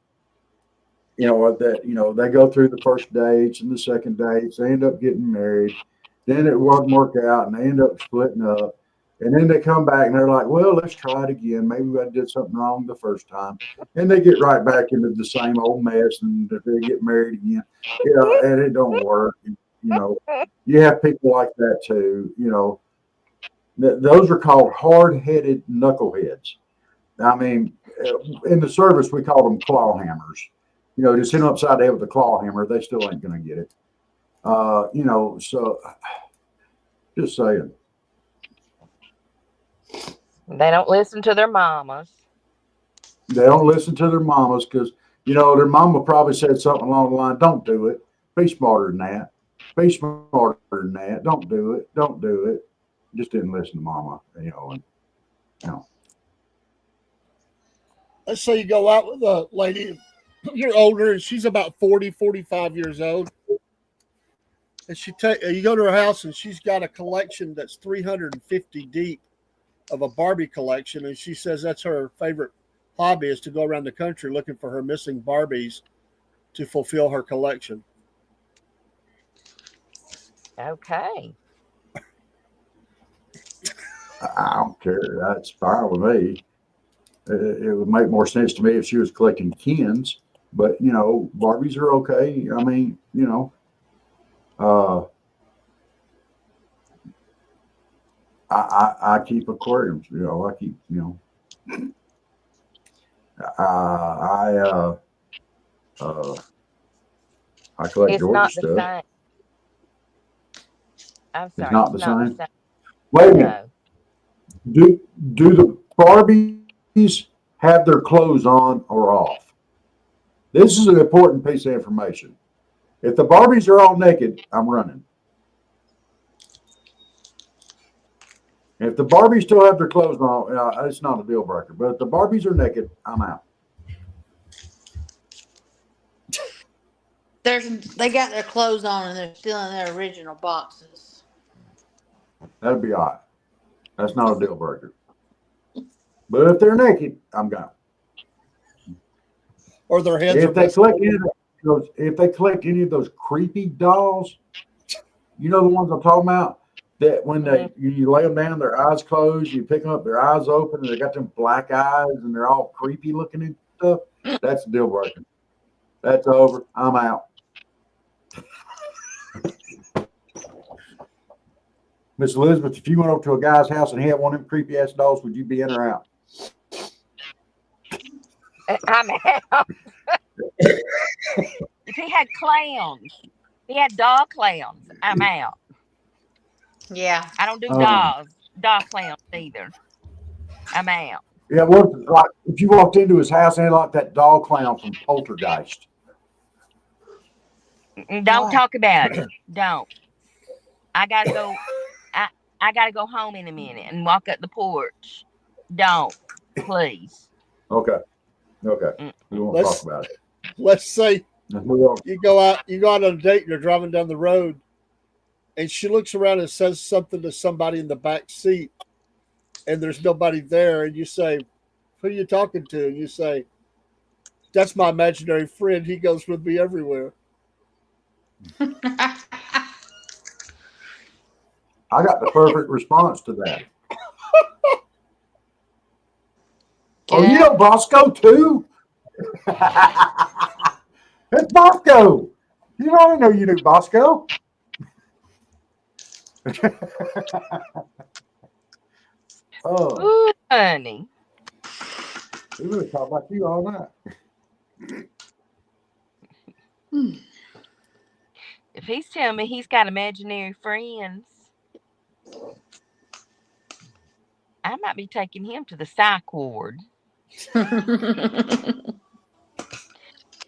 they go through the first dates and the second dates. They end up getting married. Then it won't work out, and they end up splitting up. And then they come back and they're like, "Well, let's try it again. Maybe I did something wrong the first time." And they get right back into the same old mess, and they get married again. And it don't work. You have people like that too. Those are called hard-headed knuckleheads. I mean, in the service, we call them claw hammers. Just hit them upside the head with a claw hammer, they still ain't going to get it. So just saying.
They don't listen to their mamas.
They don't listen to their mamas because, their mama probably said something along the line, "Don't do it. Be smarter than that. Be smarter than that. Don't do it. Don't do it." Just didn't listen to mama,
Let's say you go out with a lady, you're older, and she's about 40, 45 years old. And you go to her house, and she's got a collection that's 350 deep of a Barbie collection. And she says that's her favorite hobby is to go around the country looking for her missing Barbies to fulfill her collection.
Okay.
I don't care. That's fine with me. It would make more sense to me if she was collecting Kens, but Barbies are okay. I mean, I keep aquariums. I keep I collect
It's
Georgia
not the
stuff.
same. I'm sorry.
It's not
It's
the
not
same.
the same.
Wait a minute.
No.
Do the Barbies have their clothes on or off? This is an important piece of information. If the Barbies are all naked, I'm running. If the Barbies still have their clothes on, it's not a deal breaker. But if the Barbies are naked, I'm out.
They got their clothes on and they're still in their original boxes.
That'd be all right. That's not a deal breaker. But if they're naked, I'm gone.
Or their heads.
If they collect any of those creepy dolls, the ones I'm talking about, that when you lay them down, their eyes closed, you pick them up, their eyes open, and they got them black eyes, and they're all creepy looking and stuff. That's a deal breaker. That's over. I'm out. Miss Elizabeth, if you went over to a guy's house and he had one of them creepy ass dolls, would you be in or out?
I'm out. If he had clowns, he had doll clowns, I'm out.
Yeah.
I don't do doll clowns either. I'm out.
Yeah, well, like if you walked into his house and he had like that doll clown from Poltergeist.
Don't talk about it. Don't. I gotta go. I gotta go home in a minute and walk up the porch. Don't, please.
Okay. We won't talk about it.
Let's say
Let's move on.
you go out on a date and you're driving down the road, and she looks around and says something to somebody in the back seat, and there's nobody there, and you say, "Who are you talking to?" And you say, "That's my imaginary friend. He goes with me everywhere."
I got the perfect response to that. Oh, you know Bosco too? It's Bosco. You already know you knew Bosco. Oh,
Ooh, honey.
we would have talked about you all night.
If he's telling me he's got imaginary friends, I might be taking him to the psych ward and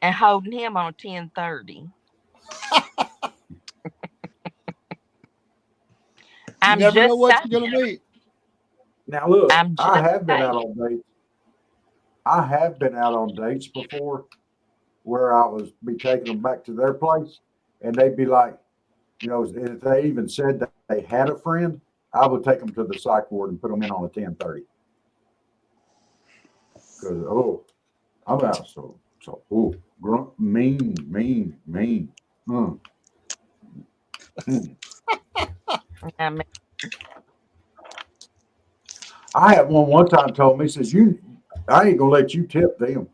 holding him on 1030.
You never know what you're going to meet.
Now look,
I'm just
I have been
saying.
out on dates. I have been out on dates before where I was be taking them back to their place, and they'd be like, if they even said that they had a friend, I would take them to the psych ward and put them in on a 1030. Because I'm out so grunt, mean. Mm.
I mean,
I had one time told me, he says, I ain't gonna let you tip them.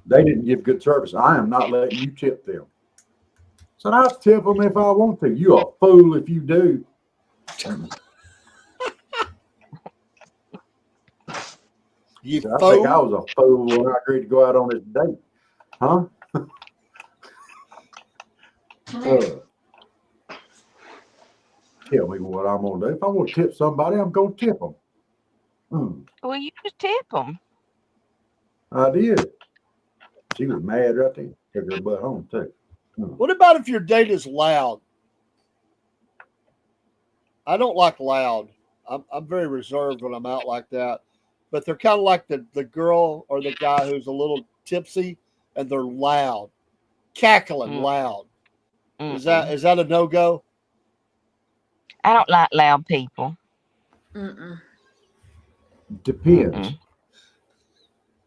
They didn't give good service. I am not letting you tip them. So I'll tip them if I want to. You a fool if you do.
You
So I think I
fool.
was a fool when I agreed to go out on this date. Huh? Tell me what I'm gonna do. If I want to tip somebody, I'm gonna tip them.
well, you just tip them.
I did. She was mad right there. Took her butt home too.
What about if your date is loud? I don't like loud. I'm very reserved when I'm out like that. But they're kind of like the girl or the guy who's a little tipsy and they're loud, cackling loud. Is that a no-go?
I don't like loud people.
Depends.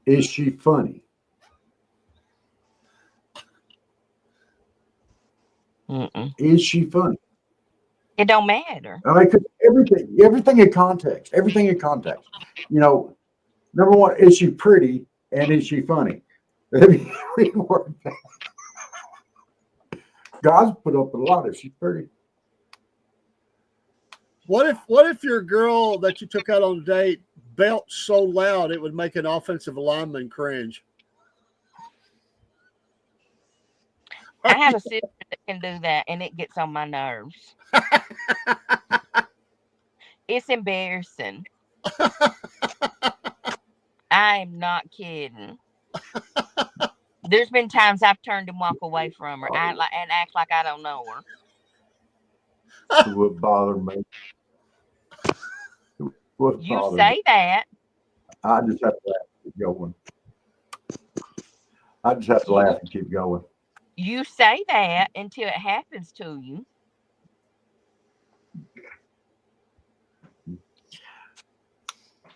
Is she funny? Is she funny?
It don't matter.
I mean, 'cause everything in context. Everything in context. You know, number one, is she pretty and is she funny? God's put up a lot if she's pretty.
What if your girl that you took out on a date belched so loud it would make an offensive lineman cringe?
I have a sister that can do that, and it gets on my nerves. It's embarrassing. I am not kidding. There's been times I've turned and walk away from her and act like I don't know her.
It would bother me.
You say that.
I just have to laugh and keep going. I just have to laugh and keep going.
You say that until it happens to you.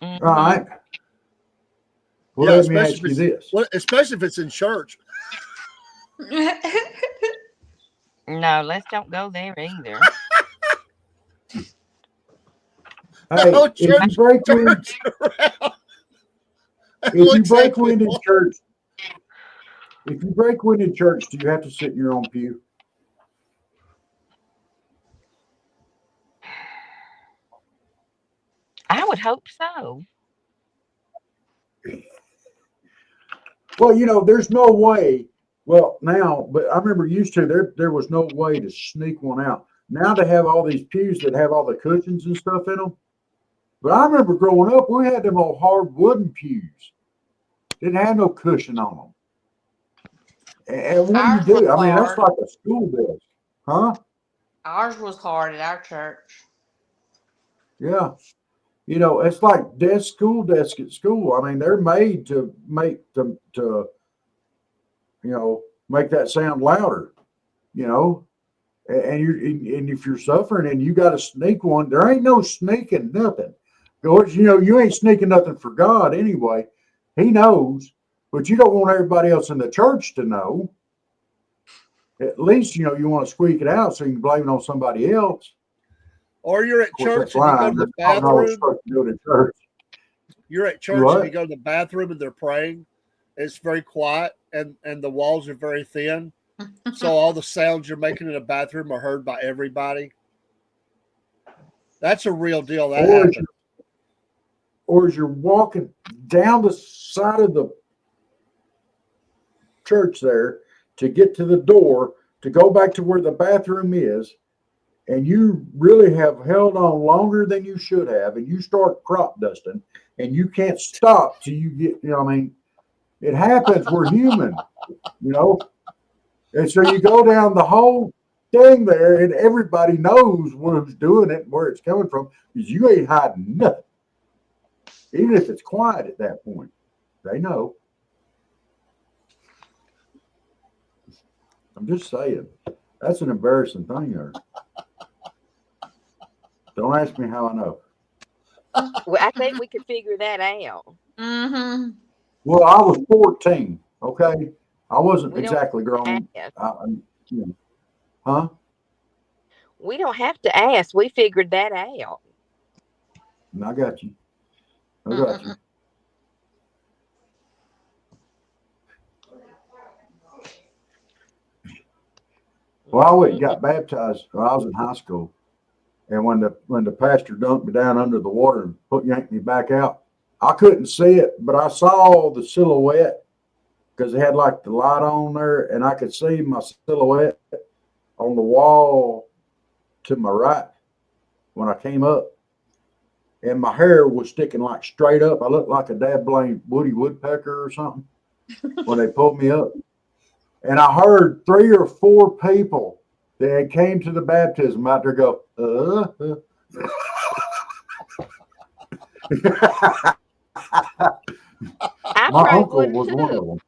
All right. Well, let me ask you this.
Especially if it's in church.
No, let's don't go there either.
Hey, if you break wind in church, if you break wind in church, do you have to sit in your own pew?
I would hope so.
Well, you know, there's no way. Well, now, but I remember used to there was no way to sneak one out. Now they have all these pews that have all the cushions and stuff in them. But I remember growing up, we had them old hard wooden pews. Didn't have no cushion on them. And what do you do? I mean, that's like a school desk, huh?
Ours was hard at our church.
Yeah. You know, it's like school desk at school. I mean, they're made to make you know, make that sound louder, you know. And if you're suffering and you got to sneak one, there ain't no sneaking nothing. Because, you know, you ain't sneaking nothing for God anyway. He knows, but you don't want everybody else in the church to know. At least, you know, you want to squeak it out so you can blame it on somebody else.
Or you're at church and you go to the bathroom. You're at church and you go to the bathroom and they're praying. It's very quiet and the walls are very thin. So all the sounds you're making in the bathroom are heard by everybody. That's a real deal. That happens.
Or as you're walking down the side of the church there to get to the door to go back to where the bathroom is, and you really have held on longer than you should have, and you start crop dusting, and you can't stop till you get, you know, I mean, it happens. We're human, you know. And so you go down the whole thing there, and everybody knows who's doing it and where it's coming from, because you ain't hiding nothing. Even if it's quiet at that point, they know. I'm just saying, that's an embarrassing thing there. Don't ask me how I know.
Well, I think we could figure that out.
Mm-hmm.
Well, I was 14. Okay, I wasn't
We don't
exactly grown.
ask.
You know, huh?
We don't have to ask. We figured that out.
I got you. I got you. Well, I went and got baptized when I was in high school, and when the pastor dunked me down under the water and yanked me back out, I couldn't see it, but I saw the silhouette because they had like the light on there, and I could see my silhouette on the wall to my right when I came up, and my hair was sticking like straight up. I looked like a dad blame Woody Woodpecker or something when they pulled me up. And I heard 3 or 4 people that came to the baptism out there go,
I
My
probably
uncle
would
was
have
one
too.
of them.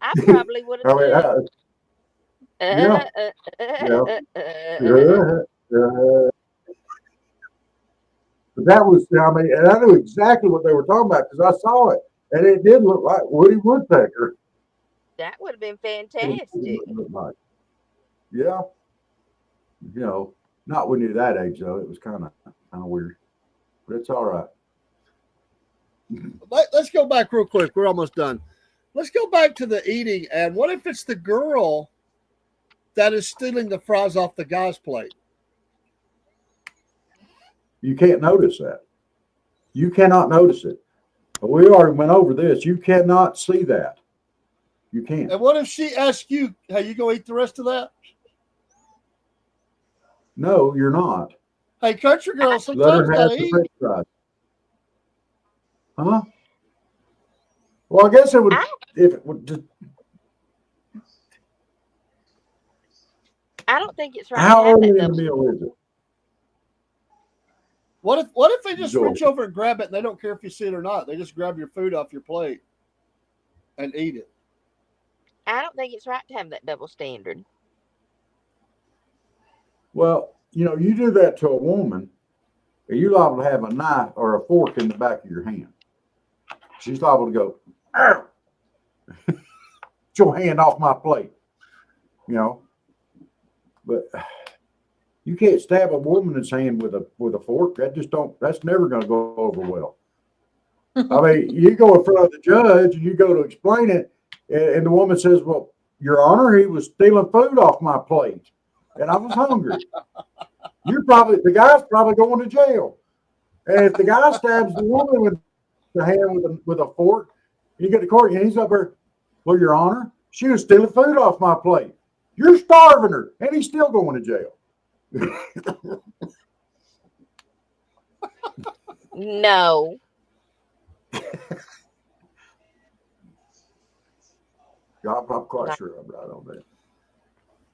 I probably would
I
have
mean,
too.
yeah, but that was, I mean, and I knew exactly what they were talking about because I saw it, and it did look like Woody Woodpecker.
That would have been
It
fantastic.
looked like, yeah, not when you're that age though. It was kind of weird, but it's all right.
Let's go back real quick. We're almost done. Let's go back to the eating. And what if it's the girl that is stealing the fries off the guy's plate?
You can't notice that. You cannot notice it. We already went over this. You cannot see that. You can't.
And what if she asks you, hey, you gonna eat the rest of that?
No, you're not.
Hey, country girl,
Let
sometimes
her
you
have
gotta
the
eat.
French fries. Huh? Well, I guess it would
I
if it would just.
I don't think it's right to
How
have
early
that
in the
double.
meal is it?
What if they just
Go.
reach over and grab it and they don't care if you see it or not? They just grab your food off your plate and eat it.
I don't think it's right to have that double standard.
Well, you do that to a woman, you're liable to have a knife or a fork in the back of your hand. She's liable to go, "Arr! Get your hand off my plate," But you can't stab a woman's hand with a fork. That's never going to go over well. I mean, you go in front of the judge and you go to explain it, and the woman says, "Well, Your Honor, he was stealing food off my plate, and I was hungry." The guy's probably going to jail. And if the guy stabs the woman with the hand with a fork, you get to court and he's up there, "Well, Your Honor, she was stealing food off my plate. You're starving her," and he's still going to jail.
No.
I'm quite sure I'm right on that.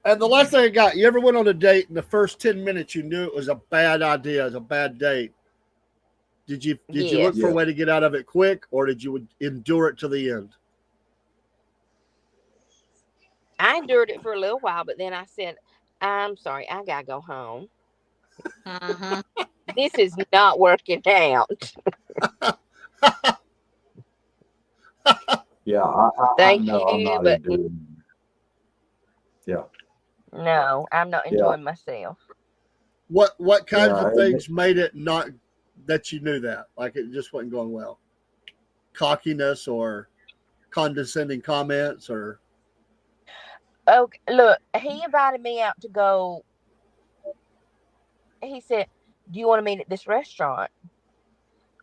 And the last thing I got, you ever went on a date and the first 10 minutes you knew it was a bad idea, it was a bad date? Did you look for a way to get out of it quick, or did you endure it to the end?
I endured it for a little while, but then I said, "I'm sorry, I gotta go home.
Mm-hmm.
This is not working out."
Yeah, I
Thank
know I'm
you,
not
but
into it. Yeah.
no, I'm not enjoying myself.
What kinds
Yeah,
of things made it not that you knew that? Like it just wasn't going well? Cockiness or condescending comments or
Okay, look, he invited me out to go. He said, "Do you want to meet at this restaurant?"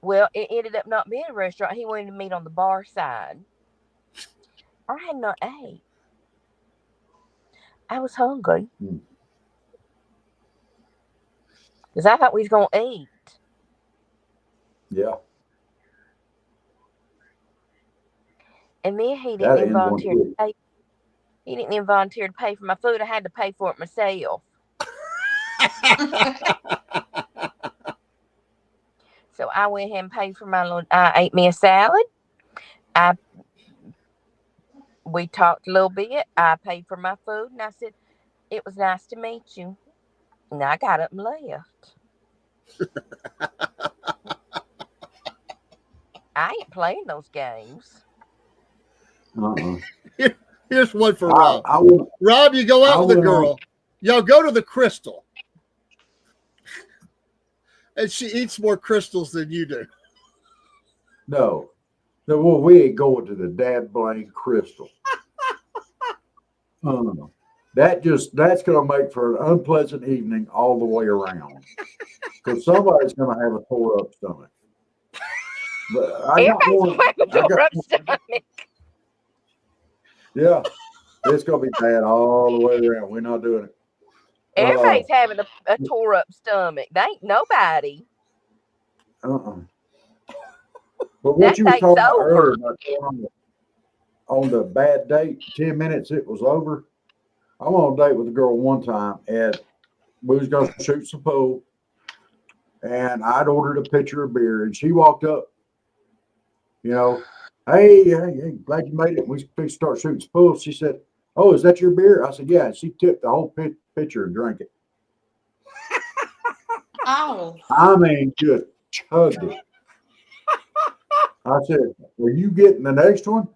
Well, it ended up not being a restaurant. He wanted to meet on the bar side. I had not ate. I was hungry because I thought we was gonna eat.
Yeah.
And then he
That
didn't even
ends one
volunteer to
quick.
pay. He didn't even volunteer to pay for my food. I had to pay for it myself. So I went ahead and paid for my little. I ate me a salad. We talked a little bit. I paid for my food, and I said, "It was nice to meet you." And I got up and left. I ain't playing those games.
Uh-uh.
Here's one for
I,
Rob.
I would.
Rob, you go
I
out with a
went on-
girl. Y'all go to the Crystal. And she eats more crystals than you do.
No. No, well, we ain't going to the Dad Blaine Crystal. That's going to make for an unpleasant evening all the way around. Because somebody's going to have a tore up stomach. But I got
Everybody's
one.
having
I
a
got
rough
one.
stomach.
Yeah, it's going to be bad all the way around. We're not doing it.
Everybody's having a tore up stomach. They ain't nobody.
But what
That
you were
date's
talking about
over.
earlier about going on the bad date, 10 minutes it was over. I went on a date with a girl one time and we was going to shoot some pool. And I'd ordered a pitcher of beer and she walked up, you know, hey, glad you made it. We start shooting some pool. She said, oh, is that your beer? I said, yeah. And she tipped the whole pitcher and drank it.
Oh,
I mean, just chugged it. I said, "Are you getting the next one?"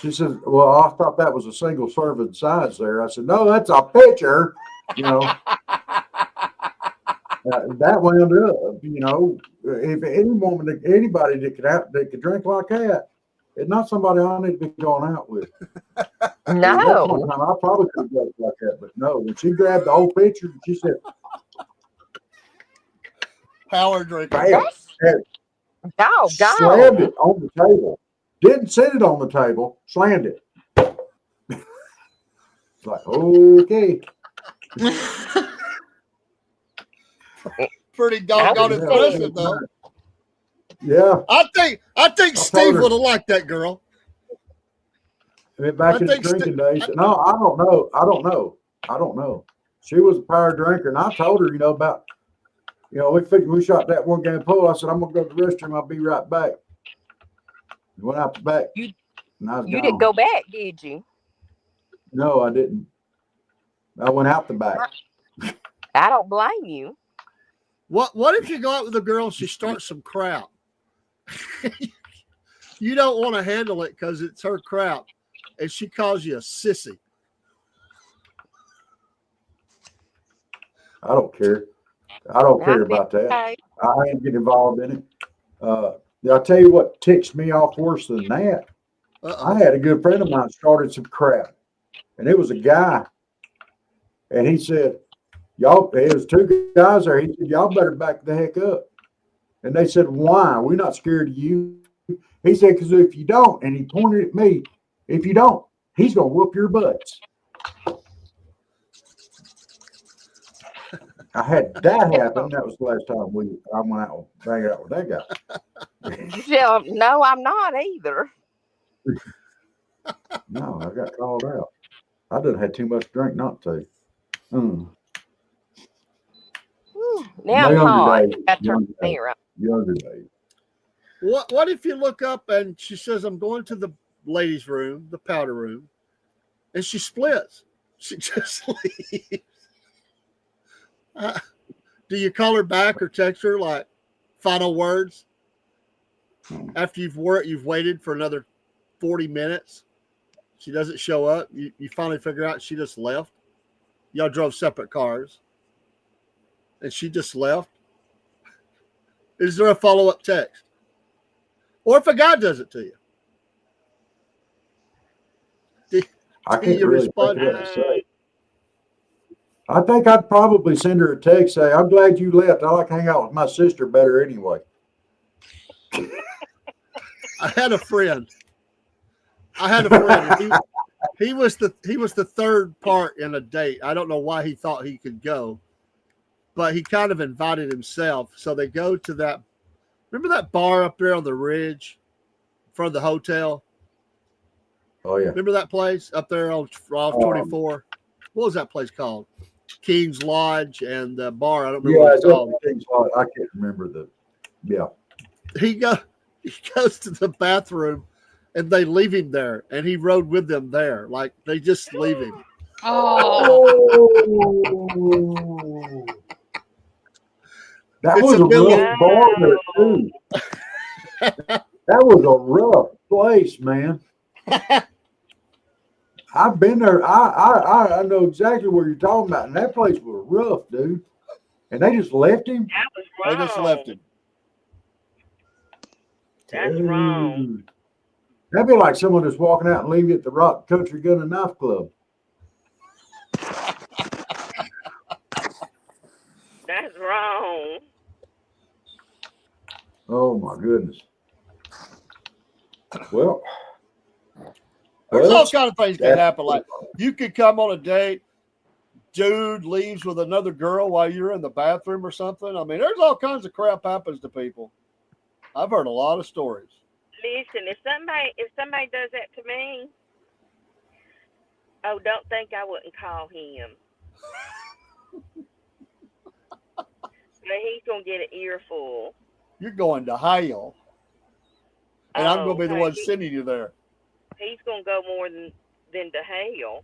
She said, "Well, I thought that was a single serving size there." I said, "No, that's a pitcher." You know, that wound up. You know, if any woman, anybody that could drink like that, it's not somebody I need to be going out with.
No.
One time I probably could have done it like that, but no. When she grabbed the whole pitcher, she said,
Power drinker.
"Bam!" Slammed
Doggone.
it on the table. Didn't sit it on the table. Slammed it. It's like, okay.
Pretty doggone
Yeah.
impressive, though.
Yeah.
I think Steve would have liked that girl.
Back in the drinking days. No, I don't know. She was a power drinker, and I told her, about, we shot that one game of pool. I said, I'm gonna go to the restroom. I'll be right back. Went out the back.
You
and I was
didn't
gone.
go back, did you?
No, I didn't. I went out the back.
I don't blame you.
What if you go out with a girl and she starts some crap? You don't want to handle it because it's her crap, and she calls you a sissy.
I don't care. I don't care about that.
Okay.
I ain't getting involved in it. I'll tell you what ticks me off worse than that. I had a good friend of mine started some crap, and it was a guy, and he said, it was two guys there. He said, y'all better back the heck up. And they said, why? We're not scared of you. He said, because if you don't, and he pointed at me, if you don't, he's going to whoop your butts. I had that happen. That was the last time I went out hang out with that guy.
Yeah, no, I'm not either.
No, I got called out. I done had too much to drink not to.
Now I'm hot.
Days,
I turn the mirror up.
Younger days.
What if you look up and she says, I'm going to the ladies' room, the powder room, and she splits? She just leaves. Do you call her back or text her like final words after you've waited for another 40 minutes? She doesn't show up. You finally figure out she just left. Y'all drove separate cars, and she just left. Is there a follow-up text? Or if a guy does it to you,
I
do
can't
you
really
respond
think
to
what to
that?
say. I think I'd probably send her a text, say, I'm glad you left. I like to hang out with my sister better anyway.
I had a friend. He was the third part in a date. I don't know why he thought he could go, but he kind of invited himself. So they go to that. Remember that bar up there on the ridge in front of the hotel?
Oh, yeah.
Remember that place up there off 24? What was that place called? King's Lodge and the bar. I don't remember what it's called.
I can't remember yeah.
He goes to the bathroom and they leave him there, and he rode with them there. Like they just leave him.
Oh,
That
It's
was
a
a
Billy-
real bar there too. That was a rough place, man. I've been there. I know exactly what you're talking about. And that place was rough, dude. And they just left him.
That was
They
wrong.
just left him.
That's wrong.
Dude. That'd be like someone just walking out and leaving you at the Rock Country Gun and Knife Club.
That's wrong.
Oh my goodness. Well,
There's all kind of things that happen. Like you could come on a date, dude leaves with another girl while you're in the bathroom or something. I mean, there's all kinds of crap happens to people. I've heard a lot of stories.
Listen, if somebody does that to me, oh, don't think I wouldn't call him. But he's gonna get an earful.
You're going to hell. And I'm going to be the
hey,
one sending you there.
He's gonna go more than to hell.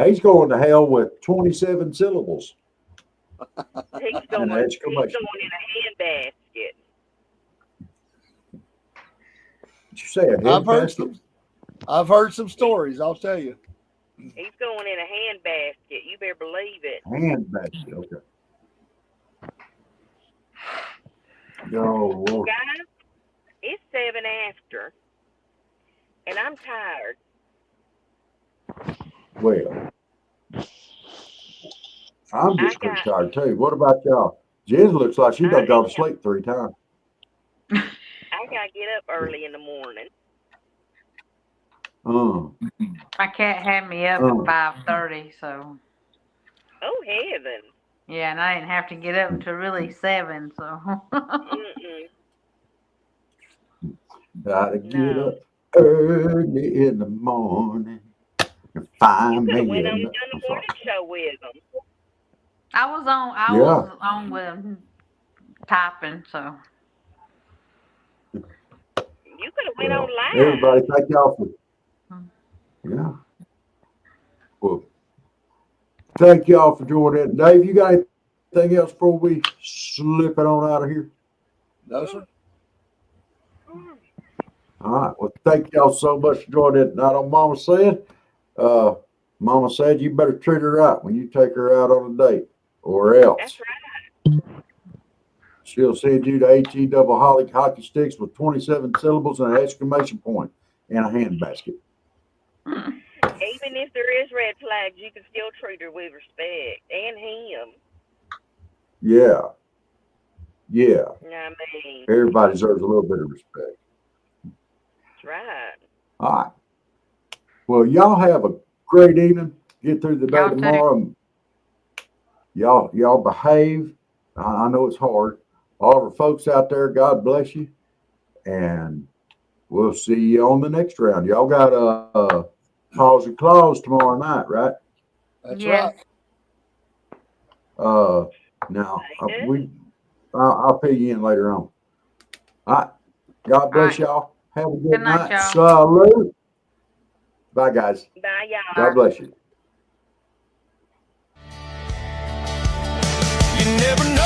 he's going to hell with 27 syllables.
He's going in a
exclamation.
handbasket.
Did you say a head
I've heard some stories, I'll tell you.
He's going in a handbasket. You better believe it.
Handbasket, okay. Oh, Lord.
Guys, it's 7 after, and I'm tired.
Well, I'm just pretty tired too. What about y'all? Jen looks like she done gone to sleep 3 times.
I gotta get up early in the morning.
My cat had me up at 5:30, so.
Oh heaven!
Yeah, and I didn't have to get up until really 7, so.
Gotta get up early in the morning and find me.
You could have went on and done the morning show with them.
I was on with them typing, so.
You could have went on live.
Everybody, thank y'all for. Yeah. Well, thank y'all for joining. Dave, you got anything else before we slip it on out of here?
No, sir.
All right. Well, thank y'all so much for joining tonight on Mama Said. Mama said you better treat her right when you take her out on a date, or else.
That's right.
She'll send you to HE double hockey sticks with 27 syllables and an exclamation point and a handbasket.
Even if there is red flags, you can still treat her with respect, and him.
Yeah. Yeah.
I mean,
everybody deserves a little bit of respect.
That's right.
All right. Well, y'all have a great evening. Get through the day
Y'all
tomorrow. Y'all behave. I know it's hard. All of our folks out there, God bless you. And we'll see you on the next round. Y'all got a Paws and Claws tomorrow night, right?
That's
Yeah.
right.
Now I'll fill you in later on. All right. God bless y'all. Have a good
night,
night.
y'all.
Salute. Bye, guys.
Bye, y'all.
God bless you.
You never know